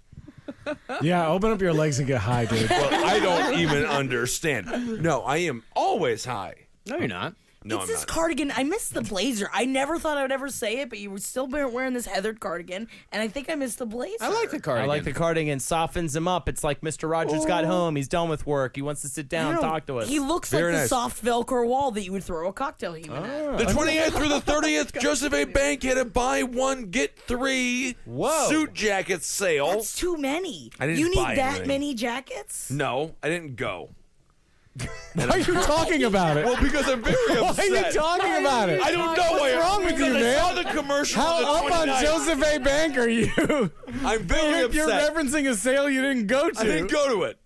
Yeah, open up your legs and get high, dude. Well, I don't even understand. No, I am always high. No, you're not. No, It's I'm this not. cardigan. I miss the blazer. I never thought I would ever say it, but you were still wearing this heathered cardigan, and I think I missed the blazer. I like the I cardigan. like the cardigan. Softens him up. It's like Mr. Rogers got home. He's done with work. He wants to sit down and talk to us. He looks Very like nice. the soft Velcro wall that you would throw a cocktail human at. The 28th through the 30th, Joseph A. Bank had a buy one, get three suit jacket sale. That's too many. I didn't you need buy that anything. many jackets? No, I didn't go. Why are you talking about it? Well, because I'm very Why upset. are you talking about it? I don't know why. What's wrong with you, because I man? saw the commercial. How on the up on 29th. Joseph A. Bank are you? I'm very You're upset. referencing a sale you didn't go to. I didn't go to it.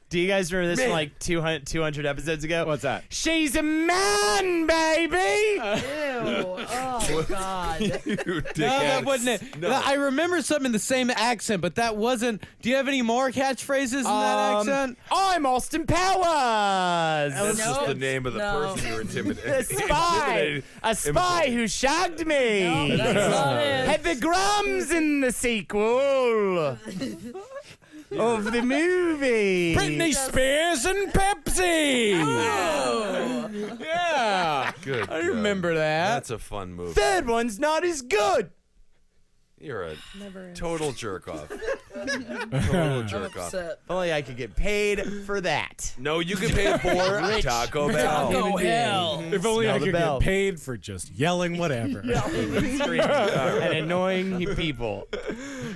Do you guys remember this Man. from like 200 episodes ago? What's that? She's a man, baby! Ew. Oh, God. You No, dickhead. that wasn't it. No. I remember something in the same accent, but that wasn't. Do you have any more catchphrases in that accent? I'm Austin Powers! That's just the No. name of the No. person you're A intimidating. spy! A spy who shagged me! That's not it. Heather Grum's in the sequel of the movie. Britney Spears and Pepsi. Yeah. Good. I remember that. That's a fun movie. Third one's not as good. You're a Never is. total jerk off. Total jerk off. Upset. If only I could get paid for that. No, you can pay for Taco Bell. Taco hell. If only Smell I the could bell. get paid for just yelling whatever. And annoying people.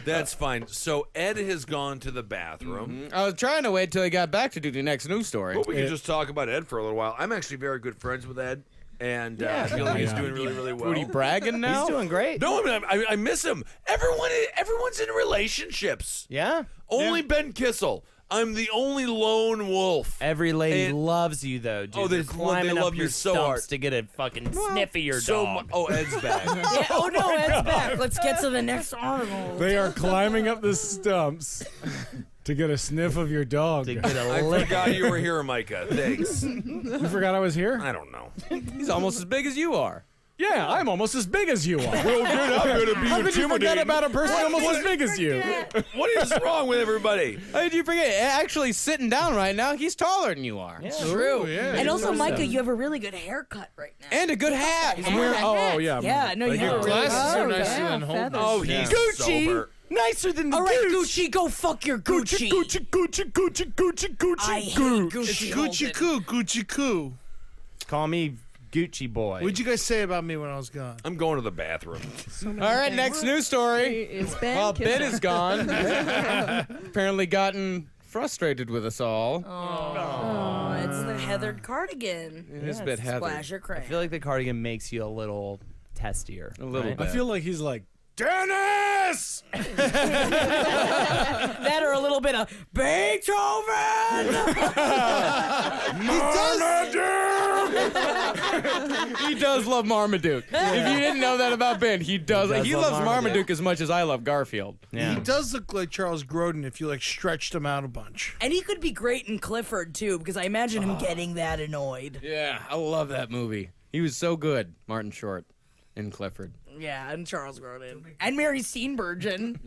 That's fine. So Ed has gone to the bathroom. I was trying to wait till he got back to do the next news story. Well, we can just talk about Ed for a little while. I'm actually very good friends with Ed, and I feel like he's doing really, really well. What, are you bragging now? He's doing great. No, I miss him. Everyone's in relationships. Yeah. Only Ben Kissel. I'm the only lone wolf. Every lady And- loves you, though, dude. Oh, They're climbing love up you your so stumps hard. to get a fucking sniff of your dog. Oh, Ed's back. Yeah, oh no, Ed's back. Let's get to the next article. They are climbing up the stumps to get a sniff of your dog. To get a I lick. forgot you were here, Micah. Thanks. You forgot I was here? I don't know. He's almost as big as you are. Yeah, I'm almost as big as you are. Well, then I'm gonna be How could you forget about a person almost as big as you? What is wrong with everybody? How did you forget? Actually, sitting down right now, he's taller than you are. True. yeah. And also, Micah, you have a really good haircut right now. And a good hat. Oh, yeah. Yeah, no, you have a really Glasses are Oh, nicer yeah, than Holden. feathers. Oh, he's Gucci. sober. Nicer than All right, Gucci, go fuck your Gucci. Gucci, Gucci, Gucci, Gucci, Gucci, I hate Gucci. Gucci. Gucci Holden. Coo, Gucci Coo. Call me Gucci boy. What'd you guys say about me when I was gone? I'm going to the bathroom. All right, next news story. Is Ben Well, Kissel. Ben is gone. Apparently gotten frustrated with us all. Oh, it's the heathered cardigan. It is a bit heavy. Splash or crayon. I feel like the cardigan makes you a little testier. A little right? bit. I feel like he's like, Dennis! that or a little bit of Beethoven. He does love Marmaduke. If you didn't know that about Ben, he does. He love loves Marmaduke as much as I love Garfield. Yeah. He does look like Charles Grodin if you like stretched him out a bunch. And he could be great in Clifford too, because I imagine him getting that annoyed. Yeah, I love that movie. He was so good, Martin Short in Clifford. Yeah, and Charles Grodin. And Mary Steenburgen.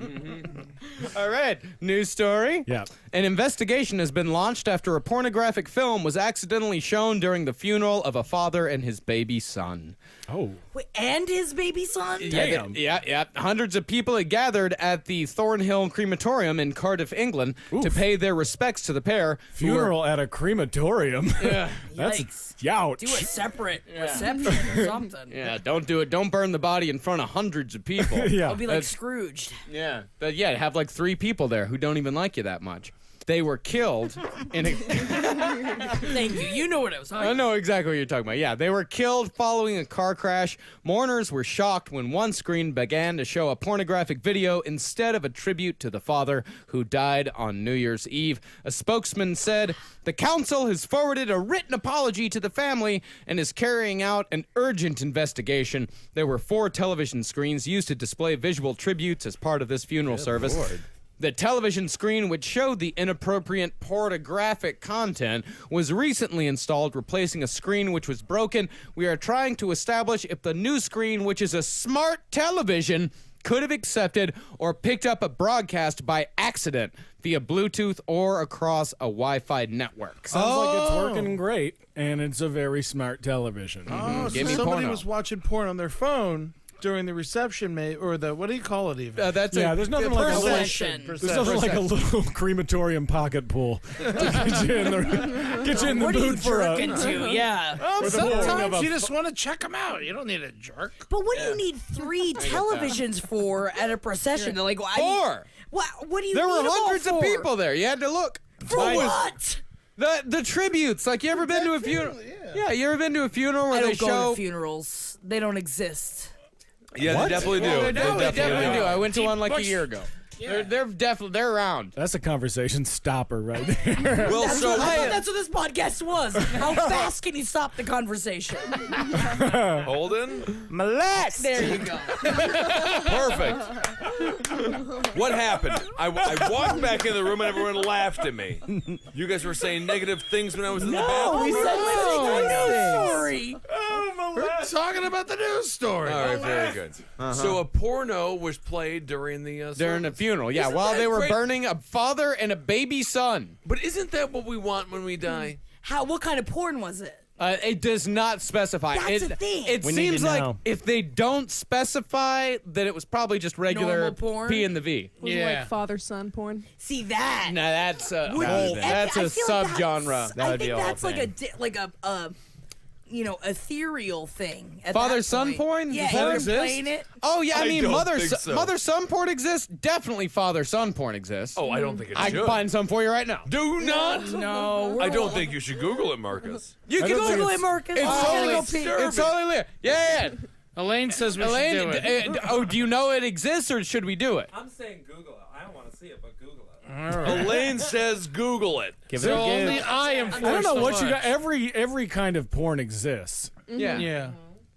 All right, news story. Yeah. An investigation has been launched after a pornographic film was accidentally shown during the funeral of a father and his baby son. Oh. Wait, and his baby son? Damn. Yeah. Hundreds of people had gathered at the Thornhill Crematorium in Cardiff, England, to pay their respects to the pair. who were- Funeral at a crematorium. Yeah. That's Yikes. youch. Do a separate reception or something. Yeah, don't do it. Don't burn the body in front of hundreds of people. Yeah. I'll be like That's- Scrooged. Yeah. But yeah, have like 3 people there who don't even like you that much. They were killed in a... Thank you. You know what I was talking I about. know exactly what you're talking about. Yeah, they were killed following a car crash. Mourners were shocked when one screen began to show a pornographic video instead of a tribute to the father who died on New Year's Eve. A spokesman said, "The council has forwarded a written apology to the family and is carrying out an urgent investigation." There were 4 television screens used to display visual tributes as part of this funeral service. The television screen, which showed the inappropriate pornographic content, was recently installed, replacing a screen which was broken. We are trying to establish if the new screen, which is a smart television, could have accepted or picked up a broadcast by accident via Bluetooth or across a Wi-Fi network. Sounds like it's working great, and it's a very smart television. Oh, Give so me somebody porno. was watching porn on their phone during the reception, or the, what do you call it even? That's Yeah, there's nothing like a little, Procession. there's nothing like a little crematorium pocket pool to get you in the What are you mood for a. jerking to? Yeah. Oh, the pouring of sometimes a- you just want to check them out. You don't need a jerk. But what do you need 3 televisions for at a procession? They're like, well, 4. What do you There need were them all hundreds of for? people there. You had to look. For what? The tributes. Like, you ever been to a funeral? Yeah, you ever been to a funeral where I they don't go show... to funerals. They don't exist. Yeah, they definitely do. They They definitely do. I went to one like a push. year ago. They're around. That's a conversation stopper right there. Well, That's, so what, I thought that's what this podcast was. How fast can you stop the conversation? Holden, Molest. There you go. perfect. What happened? I walked back in the room and everyone laughed at me. You guys were saying negative things when I was in the bathroom. we said No story. We're talking about the news story. All right, very good. So a porno was played during the During the service. funeral, yeah, Isn't while that they were great? burning a father and a baby son. But isn't that what we want when we die? What kind of porn was it? It does not specify. That's the thing. It We need seems to like know. if they don't specify, that it was probably just regular Normal porn? P and the V. Was it like father-son porn? See that? No, that's a Would be- that's I a feel like subgenre. that's- That would I be think a whole that's like thing. a ethereal thing. At Father-son that point. porn? Yeah, Does that you're exist? playing it. Oh yeah, I mean don't mother think so. mother son porn exists. Definitely father son porn exists. Oh, I don't think it I should. can find some for you right now. Do not. No, I don't think you should Google it, Marcus. You I can don't think Google it's- it, Marcus. It's I'm gonna go totally pee. it's totally lit. Yeah. Elaine says we Elaine, should do it. oh, do you know it exists or should we do it? I'm saying Google it. I don't want to see it, but Google it. Elaine says Google it. Give it So a only give. I am. I don't know what you got. Every kind of porn exists. Yeah. Yeah.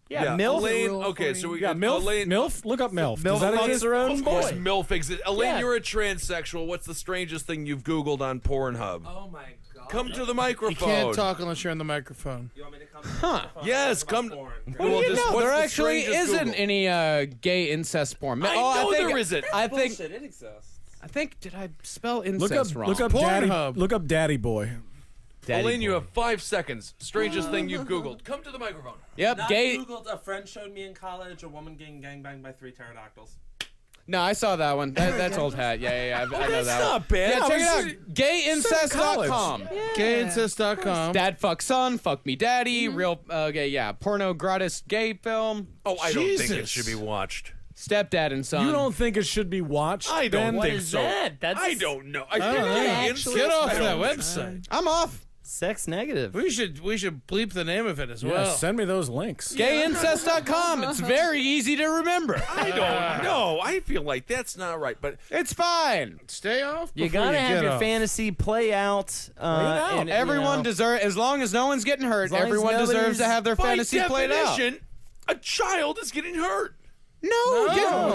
Yeah, MILF. Elaine, rule okay, for so we Yeah, got MILF. Elaine. MILF. Look up MILF. MILF Does that fucks exist? her own Of course, boy. MILF exists. Elaine, Yeah. you're a transsexual. What's the strangest thing you've Googled on Pornhub? Oh my god. Come to the You microphone. can't talk unless you're on the microphone. You want me to come? Huh? Yes, come. Well, Well, you just know, what's there the actually strangest isn't Google? any gay incest porn. I know think, there isn't. I think. Bullshit, it exists. I think. Did I spell Look incest up. wrong? Look up daddy. Pornhub. Look up daddy boy. Elaine, you have 5 seconds. Strangest thing you've Googled. Come to the microphone. Yep. Not Gay. Googled. A friend showed me in college a woman getting gangbanged by 3 pterodactyls. No, I saw that one. That's old hat. Yeah. I know That's that one. not bad. Yeah, check it's- it out. Gayincest.com. Gayincest.com. Dad fuck son, fuck me daddy, real gay, yeah, porno gratis gay film, Oh, I don't think it Jesus. should be watched. stepdad and son. You don't think it should be watched? I don't Ben? What think is so. that? That's I don't know. I don't think know. incest- Get off I that don't- website. I'm off. sex negative. We should bleep the name of it as Yeah, well. send me those links. Gayincest.com. It's very easy to remember. I don't know. I feel like that's not right. But It's fine. Stay off. You before gotta you have get your off. fantasy play out. And, Everyone you know, deserves, as long as no one's getting hurt, long as everyone deserves nobody's- to have their by fantasy played out. definition, a child is getting hurt. No,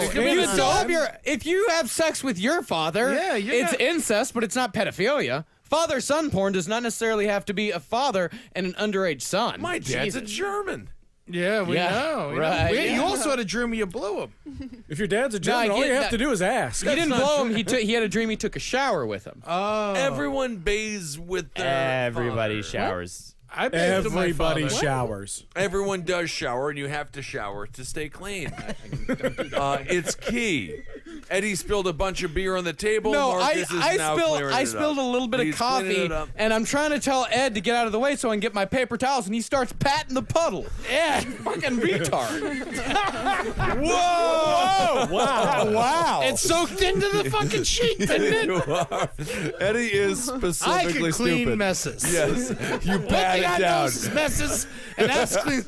it could be you the adult son. if you have sex with your father, Yeah, you're it's not- incest, but it's not pedophilia. Father-son porn does not necessarily have to be a father and an underage son. My dad's a German. Yeah, we Yeah, know. You know. right, You yeah. also had a dream you blew him. If your dad's a German, I all get you have that. to do is ask. He didn't blow him. He had a dream he took a shower with him. Oh. Everyone bathes with their everybody father. showers. I bathed with my Everybody father. showers. Everyone does shower, and you have to shower to stay clean. It's key. Eddie spilled a bunch of beer on the table. No, Marcus is now clearing I it spilled up. a little bit He's of cleaning coffee, it up. and I'm trying to tell Ed to get out of the way so I can get my paper towels, and he starts patting the puddle. Yeah, fucking retard. Whoa! Wow! Wow! It soaked into the fucking sheet, didn't it? You are. Eddie is I specifically can clean stupid. messes. Yes, you pat Looking it at down. those messes, and that's clean.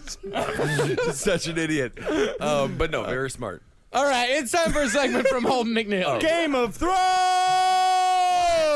Such an idiot. But no, very smart. All right, it's time for a segment from Holden McNeely. Game of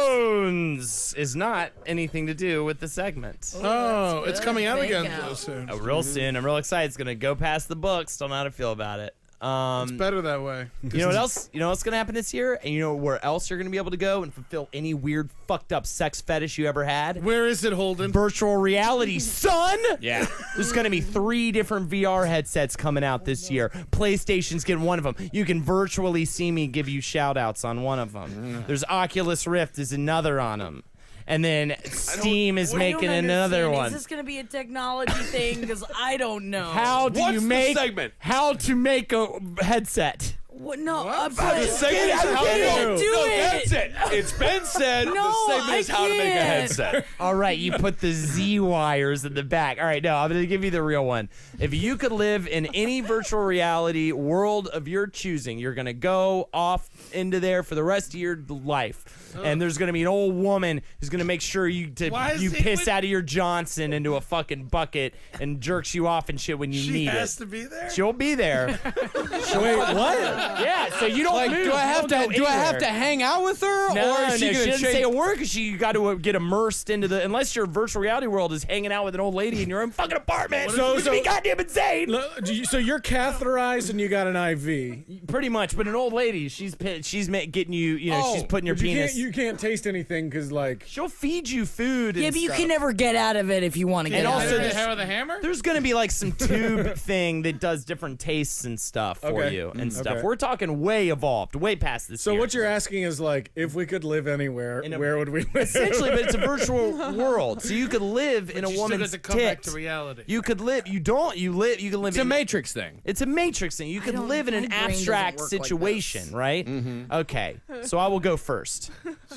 Thrones is not anything to do with the segment. Oh, it's coming out Fake again out. soon. Real soon. I'm real excited. It's gonna go past the books. Don't know how to feel about it. Better that way. You know what else? You know what's gonna happen this year? And you know where else you're gonna be able to go and fulfill any weird, fucked up sex fetish you ever had? Where is it, Holden? Virtual reality, son! Yeah. There's gonna be 3 different VR headsets coming out this year. PlayStation's getting one of them. You can virtually see me give you shout outs on one of them. There's Oculus Rift is another on them. And then Steam is I don't making another understand. one. Is this going to be a technology thing? Because I don't know. How do What's you the make segment? how to make a headset? What? No, The segment is I how can't to do No, it. that's it. It's Ben said. No, the segment is I how to make a can't. headset. All right, you put the Z wires in the back. All right, no, I'm going to give you the real one. If you could live in any virtual reality world of your choosing, you're going to go off into there for the rest of your life. And there's going to be an old woman who's going to make sure you Why is he piss with- out of your Johnson into a fucking bucket and jerks you off and shit when you She need has it. to be there. She'll be there. Wait, what? Yeah, so you don't Like, move. do I You have don't to? go Do I have anywhere. to hang out with her, No, or is she no, gonna doesn't change? say a word because you got to get immersed into the. Unless your virtual reality world is hanging out with an old lady in your own fucking apartment. Which would be goddamn insane. So you're catheterized and you got an IV. Pretty much, but an old lady, she's getting you. You know, she's putting your but penis. You can't taste anything because like She'll feed you food. Yeah, and but you stuff. can never get out of it if you want to get And out also of Better it. to have with a hammer? There's gonna be like some tube thing that does different tastes and stuff for Okay. you and stuff. Okay. talking way evolved, way past this. So what you're asking is like, if we could live anywhere, where would we live? Essentially, but it's a virtual world, so you could live in a You woman's still get to come back tit. to reality. You could live. You don't. You live. You can live. It's a Matrix thing. It's a Matrix thing. You could don't- live in an my brain doesn't abstract work like situation, right? Mm-hmm. Okay. So I will go first.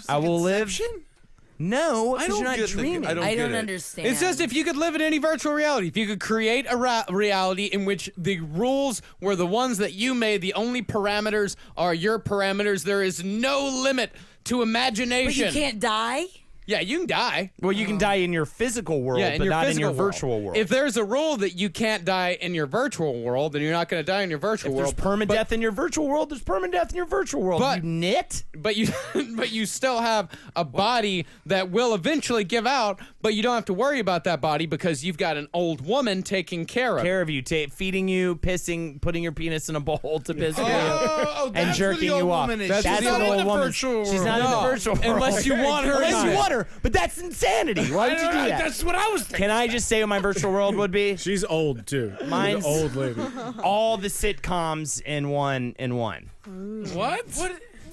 I will live. No, I because don't you're not get the- dreaming. I don't I get don't it. understand. It's just if you could live in any virtual reality, if you could create a reality in which the rules were the ones that you made, the only parameters are your parameters, there is no limit to But imagination. you can't die? Yeah, you can die. Well, you can die in your physical world, Yeah, but not in your physical virtual world. If there's a rule that you can't die in your virtual world, then you're not going to die in your virtual There's world. permadeath in your virtual world, there's permadeath in your virtual world. But- you nit. But you, but you still have a body that will eventually give out. But you don't have to worry about that body because you've got an old woman taking care of. Care of you, feeding you, pissing, putting your penis in a bowl to piss for you, Oh, and that's where jerking the old you off. woman is. That's She's what not the in old the woman. virtual She's world. not in the No, virtual world. unless you want her Unless in you it. want her. But that's insanity. Why would you do that? That's what I was thinking. Can I just say what my virtual world would be? She's old too. She's Mine's- an old lady. All the sitcoms in one. What?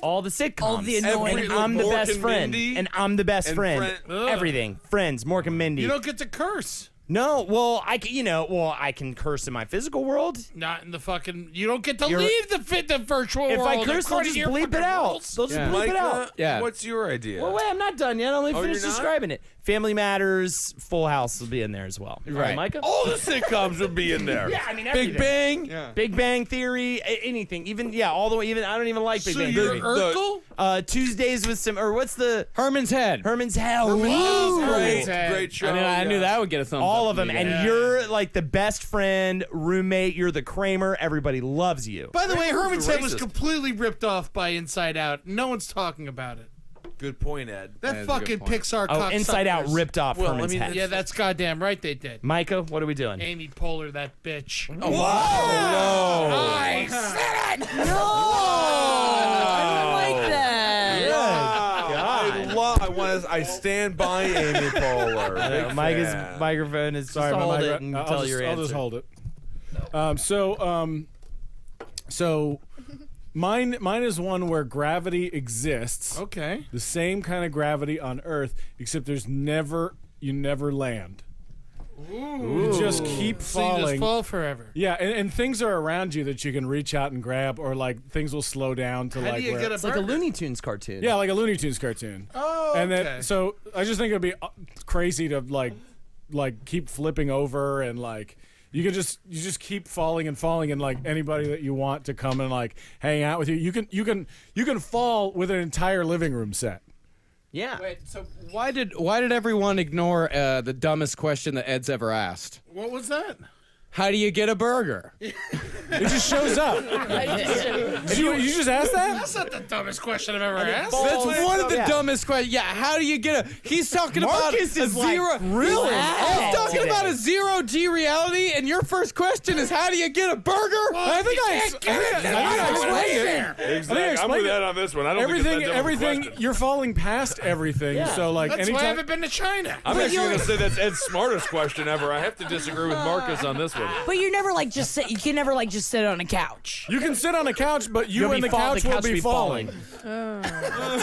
All the sitcoms. All the annoying- And I'm the Mork best and friend. Mindy And I'm the best and friend. Ugh. Everything. Friends. Mork and Mindy. You don't get to curse. No, well, I can curse in my physical world. Not in the fucking. You don't get to You're- leave the virtual If world. I curse, they'll according just to your bleep it fucking out. rules. They'll just Yeah. bleep it out. Micah, Yeah. what's your idea? Well, wait, I'm not done yet. I'm only Oh, finished you're not? describing it. Family Matters, Full House will be in there as well. All right, Micah? All the sitcoms would be in there. Yeah, I mean, Big Bang. Yeah. Big Bang Theory, anything. Even, all the way, I don't even like Big So Bang you're Theory. Urkel? Tuesdays with what's the Herman's Head. Herman's Hell. Hell's Ooh. great. Great show. I knew that would get a thumbs up. All of them. from you And guys. you're like the best friend, roommate. You're the Kramer. Everybody loves you. By the way, Kramer's Herman's a Head was racist. completely ripped off by Inside Out. No one's talking about it. Good point, Ed. That is a fucking good point. Pixar Oh, cocksuckers. Inside Out ripped off Well, I Herman's mean, Head. Yeah, that's goddamn right they did. Micah, what are we doing? Amy Poehler, that bitch. Oh, I said it! No! I don't like that. I stand by Amy Poehler. Big Micah's fan. microphone is Sorry, just my hold mic- it and I'll tell just, your I'll answer. just hold it. So mine is one where gravity exists. Okay. The same kind of gravity on Earth, except you never land. You just keep So you falling. just fall forever. Yeah, and things are around you that you can reach out and grab, or like things will slow down to How like do you where. get a It's like a burger? Looney Tunes cartoon. Yeah, like a Looney Tunes cartoon. Oh, And okay. then so I just think it'd be crazy to like keep flipping over and like you just keep falling and falling, and like anybody that you want to come and like hang out with you, you can fall with an entire living room set. Yeah. Wait, so why did everyone ignore the dumbest question that Ed's ever asked? What was that? How do you get a burger? It just shows up. Did you just asked that? That's not the dumbest question I've ever asked. That's one of the Yeah. dumbest questions. Yeah, how do you get a? He's talking Marcus about a is like zero. really He's talking today. about a 0G reality, and your first question is how do you get a burger? I think I explained it. Exactly. I'm explained with it. Ed on this one. I don't Everything you're falling past everything. Yeah. So like That's why I anytime haven't been to China. I'm actually going to say that's Ed's smartest question ever. I have to disagree with Marcus on this one. But you're never like just sit. You can never like just sit on a couch. you can sit on a couch, but you You'll and be the couch will be falling. It's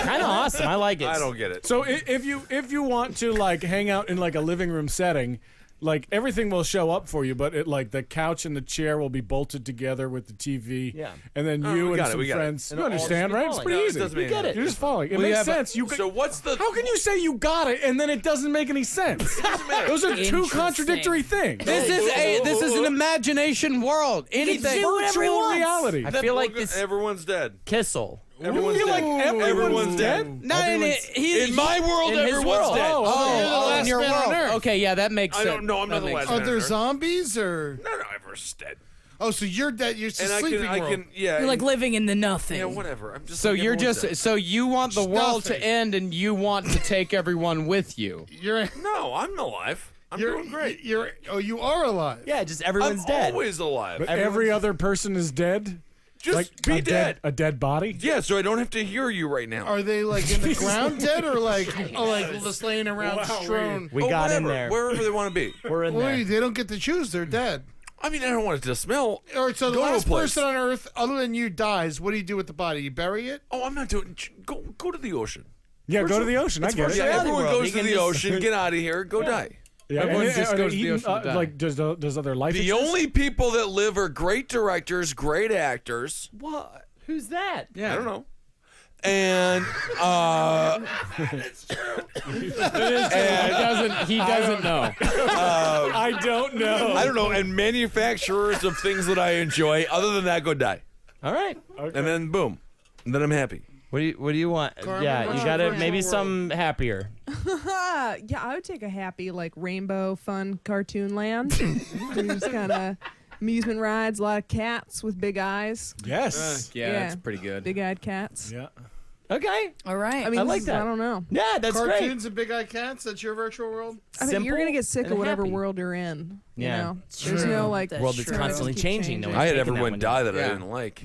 kind of awesome. I like it. I don't get it. So if you want to like hang out in like a living room setting, like everything will show up for you, but it like the couch and the chair will be bolted together with the TV. Yeah. And then Oh, you we and got it, some we got it. friends. And You all understand, should be right? It's falling. pretty No, it easy. doesn't make get any it. You're just falling. It We makes have a- sense. You So what's the? how can you say you got it and then it doesn't make any sense? Those are two Interesting. contradictory things. This is an imagination world. Anything. do whatever he Virtual wants. reality. I feel like this Everyone's dead. Kissel. Everyone's feel dead. like everyone's dead? Not in it. In my world, in his everyone's world. dead. Oh, You're the last in your man on world. Earth. Okay, yeah, that makes I sense. don't know. I'm not That the makes last Are man there on Earth. zombies or? No, everyone's dead. Oh, so you're dead. You're just And sleeping I world. can, yeah. You're like living in the nothing. yeah, whatever. I'm just. So like, you're everyone's just dead. so you want the world to Nothing. end and you want to take everyone with you. You're. No, I'm alive. I'm doing great. You're. Oh, you are alive. Yeah, just I'm everyone's dead. always alive. But every other person is dead? Just Like be a dead. A dead body? Yeah, so I don't have to hear you right now. Are they like in the ground dead or like just laying around strewn? We got in whatever, there. Wherever they want to be. We're in Wait, there. they don't get to choose. They're dead. I mean, I don't want it to smell. All right, so the Go to a last place. person on Earth, other than you, dies. What do you do with the body? You bury it? Oh, I'm not doing. Go to the ocean. Yeah, go to the ocean. I get it. Yeah, everyone world. goes You to can the just- ocean. Get out of here. Go die. Yeah, Everyone and just are goes they to the eating, ocean to die. like, does other life The exist? only people that live are great directors, great actors. What? Who's that? Yeah. I don't know. And He doesn't know. I don't know. I don't know. And manufacturers of things that I enjoy. Other than that, go die. All right. And then boom. And then I'm happy. What do you want? Yeah, you got to maybe some happier. Yeah, I would take a happy, like, rainbow, fun cartoon land. You just kind of amusement rides, a lot of cats with big eyes. Yes. Yeah, that's pretty good. Big-eyed cats. Yeah. Okay. All right. I mean, I like this is- that. I don't know. Yeah, that's great. Cartoons and big-eyed cats? That's your virtual world? I mean, you're Simple gonna get sick and of whatever happy. world you're in. You Yeah. know, there's no like That's World that's true. constantly Keep changing. No one's I had taking everyone that die one that I Yeah. didn't like.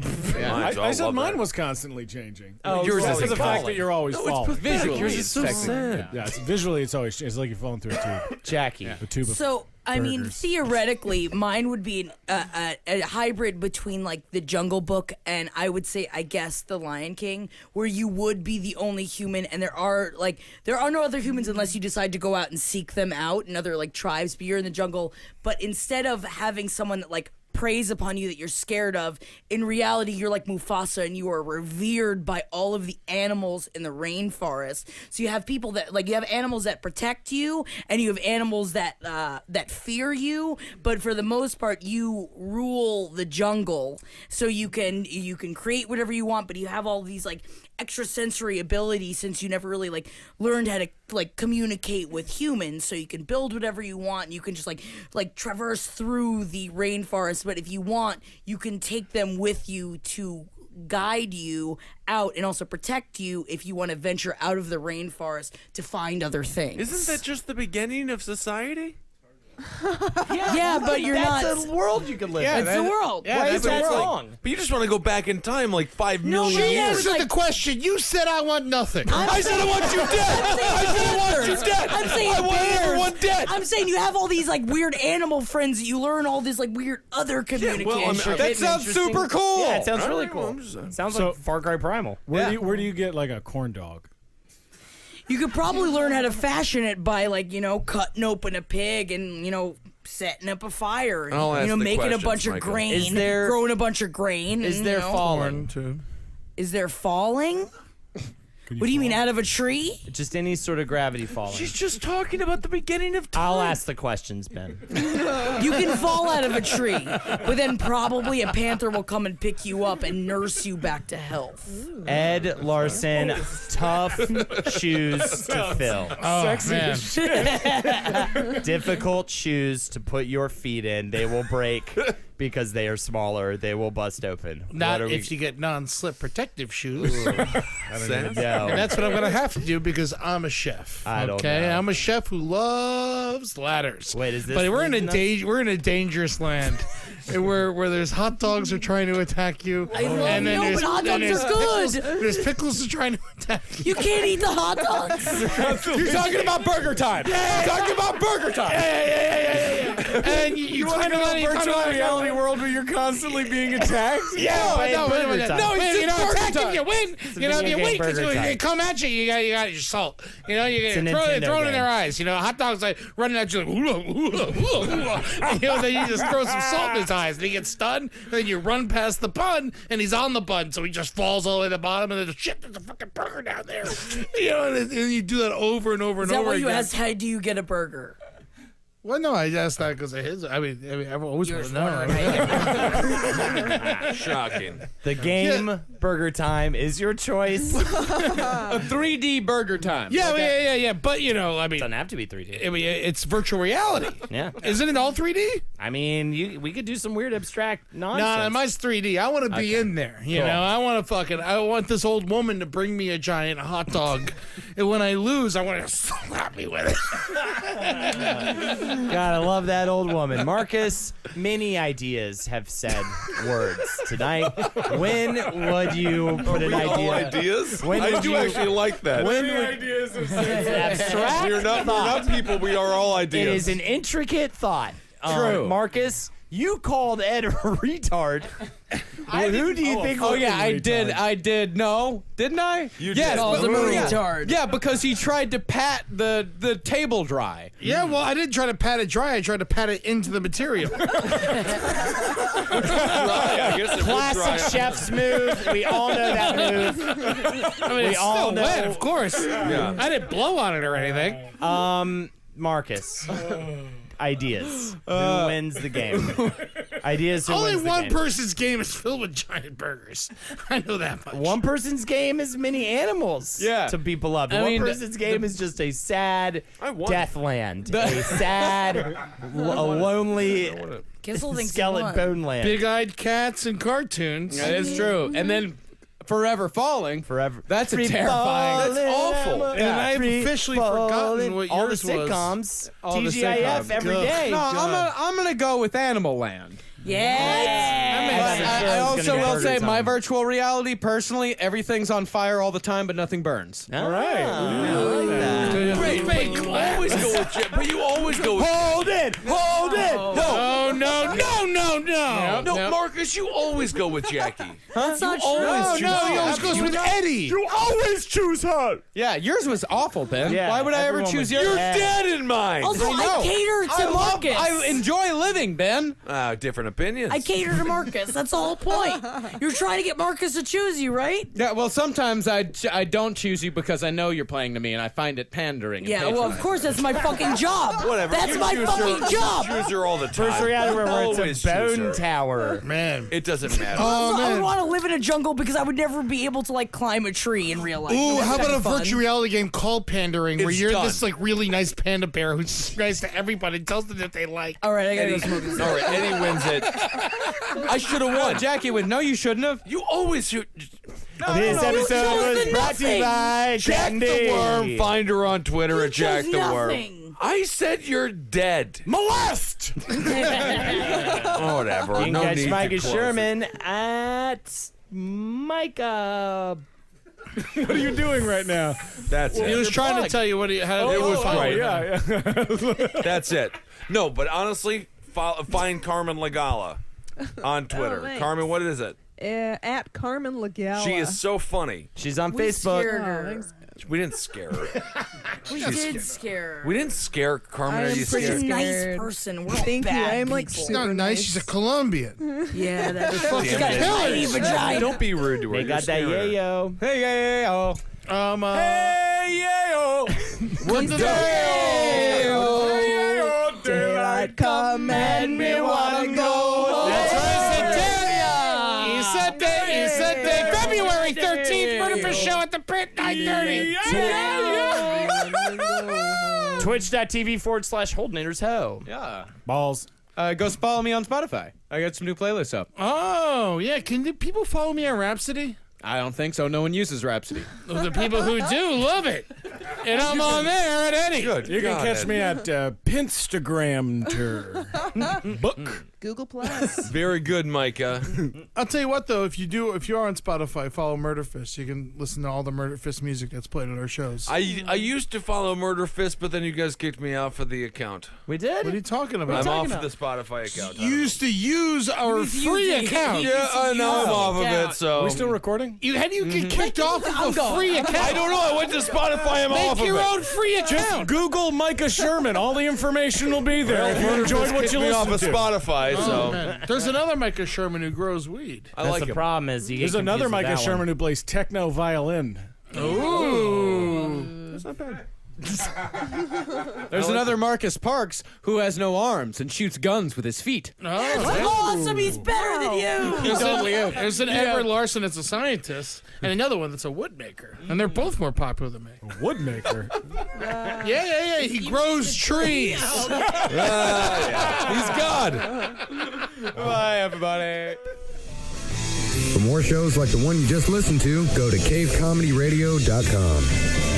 I said mine was constantly changing. Oh, Yours yours is Because is the fact that falling. you're always falling. Visually, Yours is so technically. sad. Yeah, visually it's always it's like you're falling through a tube. Jackie. A tube of So, I mean, burgers. theoretically, mine would be a hybrid between like the Jungle Book and I would say, I guess, the Lion King, where you would be the only human, and there are no other humans unless you decide to go out and seek them out and other like tribes. But you're in the jungle. But instead of having someone that like preys upon you that you're scared of, in reality you're like Mufasa and you are revered by all of the animals in the rainforest. So you have people that you have animals that protect you and you have animals that fear you, but for the most part you rule the jungle. So you can create whatever you want, but you have all these like extrasensory abilities since you never really like learned how to like communicate with humans. So you can build whatever you want and you can just like traverse through the rainforest, but if you want you can take them with you to guide you out and also protect you if you want to venture out of the rainforest to find other things. Isn't that just the beginning of society? Yeah, but you're not. That's a world you could live in. It's the world. Yeah, Why is that like- wrong? But you just want to go back in time like 5 million but You years. answered the question. You said I want nothing. I said I want you dead. I said I want you dead. I'm saying I want bears. everyone dead. I'm saying you have all these like weird animal friends that you learn all this like weird other communication. That sounds super cool. Yeah, it sounds really know, cool. I'm just saying. Sounds So- like Far Cry Primal. Where do you get like a corn dog? You could probably learn how to fashion it by cutting open a pig and setting up a fire and I'll ask the making a questions, bunch of Michael. grain, Is there- growing a bunch of grain. Is and, there you know. falling? Is there falling? What do you mean, out of a tree? Just any sort of gravity falling. She's just talking about the beginning of time. I'll ask the questions, Ben. You can fall out of a tree, but then probably a panther will come and pick you up and nurse you back to health. Ed Larson, tough shoes to fill. Sexy as shit. Difficult shoes to put your feet in. They will break because they are smaller. They will bust open. Not What are if you get non-slip protective shoes. Sad. No. And that's what I'm gonna have to do because I'm a chef. I don't okay, know. I'm a chef who loves ladders. Wait, is this But we're in a nuts? we're in a dangerous land, where there's hot dogs are trying to attack you. I love but hot dogs are good. There's pickles are trying to attack you. You can't eat the hot dogs. You're talking about burger time. You're talking about burger time. And you Want to kind of go to a virtual reality world where you're constantly being attacked? Yeah, But no, in wait, burger wait, time. no, It's you know, burger attack time. if you win. a You know, if video you game win, because burger they time. come at you, you got your salt. You know, you It's a throw it Nintendo in their game. eyes. You know, hot dogs like running at you like, you know, then you just throw some salt in his eyes, and he gets stunned. And then you run past the bun, and he's on the bun, so he just falls all the way to the bottom, and then shit, there's a fucking burger down there. You know, and you do that over and over Is and that over why you again. asked, how do you get a burger? Well, no, I asked that because of his. I mean, I've always You're wanted just to know. wondering how you get a burger. Shocking. The game Burger Time is your choice. A 3D burger time. Yeah. But you know, I mean, Doesn't have to be 3D. I mean, it's virtual reality. Yeah. Isn't it all 3D? I mean, we could do some weird abstract No, nonsense. mine's 3D. I want to be in there. You Cool. know, I want this old woman to bring me a giant hot dog. And when I lose, I want to slap me with it. God, I love that old woman. Marcus, many ideas have said words tonight. When would you put an All idea? ideas? When I would do you- actually like that. When Many would ideas of abstract we're not thought. people. We are all ideas. It is an intricate thought. True. Marcus, You called Ed a retard. Who do you think? Oh yeah, I did. No, didn't I? You yes, did. Called him a retard. Yeah, because he tried to pat the table dry. Yeah, well, I didn't try to pat it dry. I tried to pat it into the material. Classic chef's move. We all know that move. I mean, it's all still know- wet, of course. Yeah. I didn't blow on it or anything. Marcus. Ideas. Who wins the game? Ideas. Who Only wins the one game? person's game is filled with giant burgers. I know that much. One person's game is many animals. Yeah. To be beloved. I One mean, person's game is just a sad won. deathland. A sad, a lonely Kissel thinks he skeleton won. bone land. Big-eyed cats and cartoons. That is true. And then Forever Falling. Forever. That's a Free terrifying. falling, awful. And I've free officially falling. forgotten what all the yours was. sitcoms. All the TGIF sitcoms. every Good. day. No, I'm gonna go with Animal Land. Yeah. I also will say my virtual reality, personally, everything's on fire all the time, but nothing burns. All right. I like that. Wait, but you always go with Jack. But you always go with. Hold it! Hold it! No, no, no, no, no. No, Yep. Marcus, you always go with Jackie. That's not always true. choose No, he always goes with Eddie. You always choose her. Yeah, yours was awful, Ben. Yeah, Why would I ever everyone choose was yours? You're bad. dead in mine. Also, I know. cater to Marcus. I enjoy living, Ben. Different opinions. I cater to Marcus. That's the whole point. You're trying to get Marcus to choose you, right? Yeah, well, sometimes I don't choose you because I know you're playing to me, and I find it pandering. and Yeah, well, of patronizing. course, that's my fucking job. Whatever. That's You my choose fucking her, job. You choose her all the time. First reality where Always it's a choose bone her. tower. Man. It doesn't matter. Also, I would want to live in a jungle because I would never be able to like climb a tree in real life. Ooh, That's how about kinda a fun. virtual reality game called Pandering, where It's you're done. this like really nice panda bear who's nice to everybody, tells them that they like. All right, I gotta go smoke this. All right, Eddie wins it. I should have won. Jackie would. No, you shouldn't have. You always shoot. This episode chose was the brought to you nothing. by Jack Candy. the Worm. Find her on Twitter You at Jack chose the Worm. nothing. I said you're dead. Molest. Oh, whatever. You can No catch need Micah to close Sherman at Micah. What are you doing right now? it. That's He it. was trying to tell you what he had. It was great. Yeah. That's it. No, but honestly, find Carmen Legala on Twitter. thanks. Carmen, what is it? At Carmen Legala. She is so funny. She's on We Facebook. scared Oh, her. thanks. We didn't scare her. We did scare her. We didn't scare Carmen. I Are am you pretty She's a scared? nice scared. person. We're Thank you. bad I am like people. super Not nice. She's a Colombian. Yeah, that's she's Damn got a it. tiny vagina. Don't be rude to her. They You're got that scaring her. yayo. Hey, yeah, oh. Hey, What the Daylight come and me wanna go. That's right, it's a day. It's a day. February 13th, Murderfish Show at the Print, 9:30. Twitch.tv/HoldenHo. Yeah. Balls. Go follow me on Spotify. I got some new playlists up. Oh, yeah. Can the people follow me on Rhapsody? I don't think so. No one uses Rhapsody. Well, the people who do love it. And I'm on there at Eddie. Good. You can God, catch Ed. me at Pinstagram. Book. Google Plus. Very good, Micah. I'll tell you what, though, if you are on Spotify, follow Murderfist. You can listen to all the Murderfist music that's played at our shows. I used to follow Murder Fist, but then you guys kicked me out for the account. We What are did? you talking about? I'm off about? the Spotify account. You used to use our free account. Yeah, I know I'm off of it, so. Are we still recording? How do you get kicked off of a free account? I don't know. I went to Spotify. I'm off Make of your it. own free account. Google Micah Sherman. All the information will be there. If you enjoyed what Kicked you me off listened of to. Spotify, so Man, there's another Micah Sherman who grows weed. I That's like the him. problem is you get There's another confused with Micah that Sherman one. who plays techno violin. Ooh. That's not bad. There's another Marcus Parks who has no arms and shoots guns with his feet. That's awesome. He's better than you. There's an Edward Larson that's a scientist, and another one that's a woodmaker. And they're both more popular than me. Woodmaker. Yeah. He grows trees. He's God. Bye, everybody. For more shows like the one you just listened to, go to cavecomedyradio.com.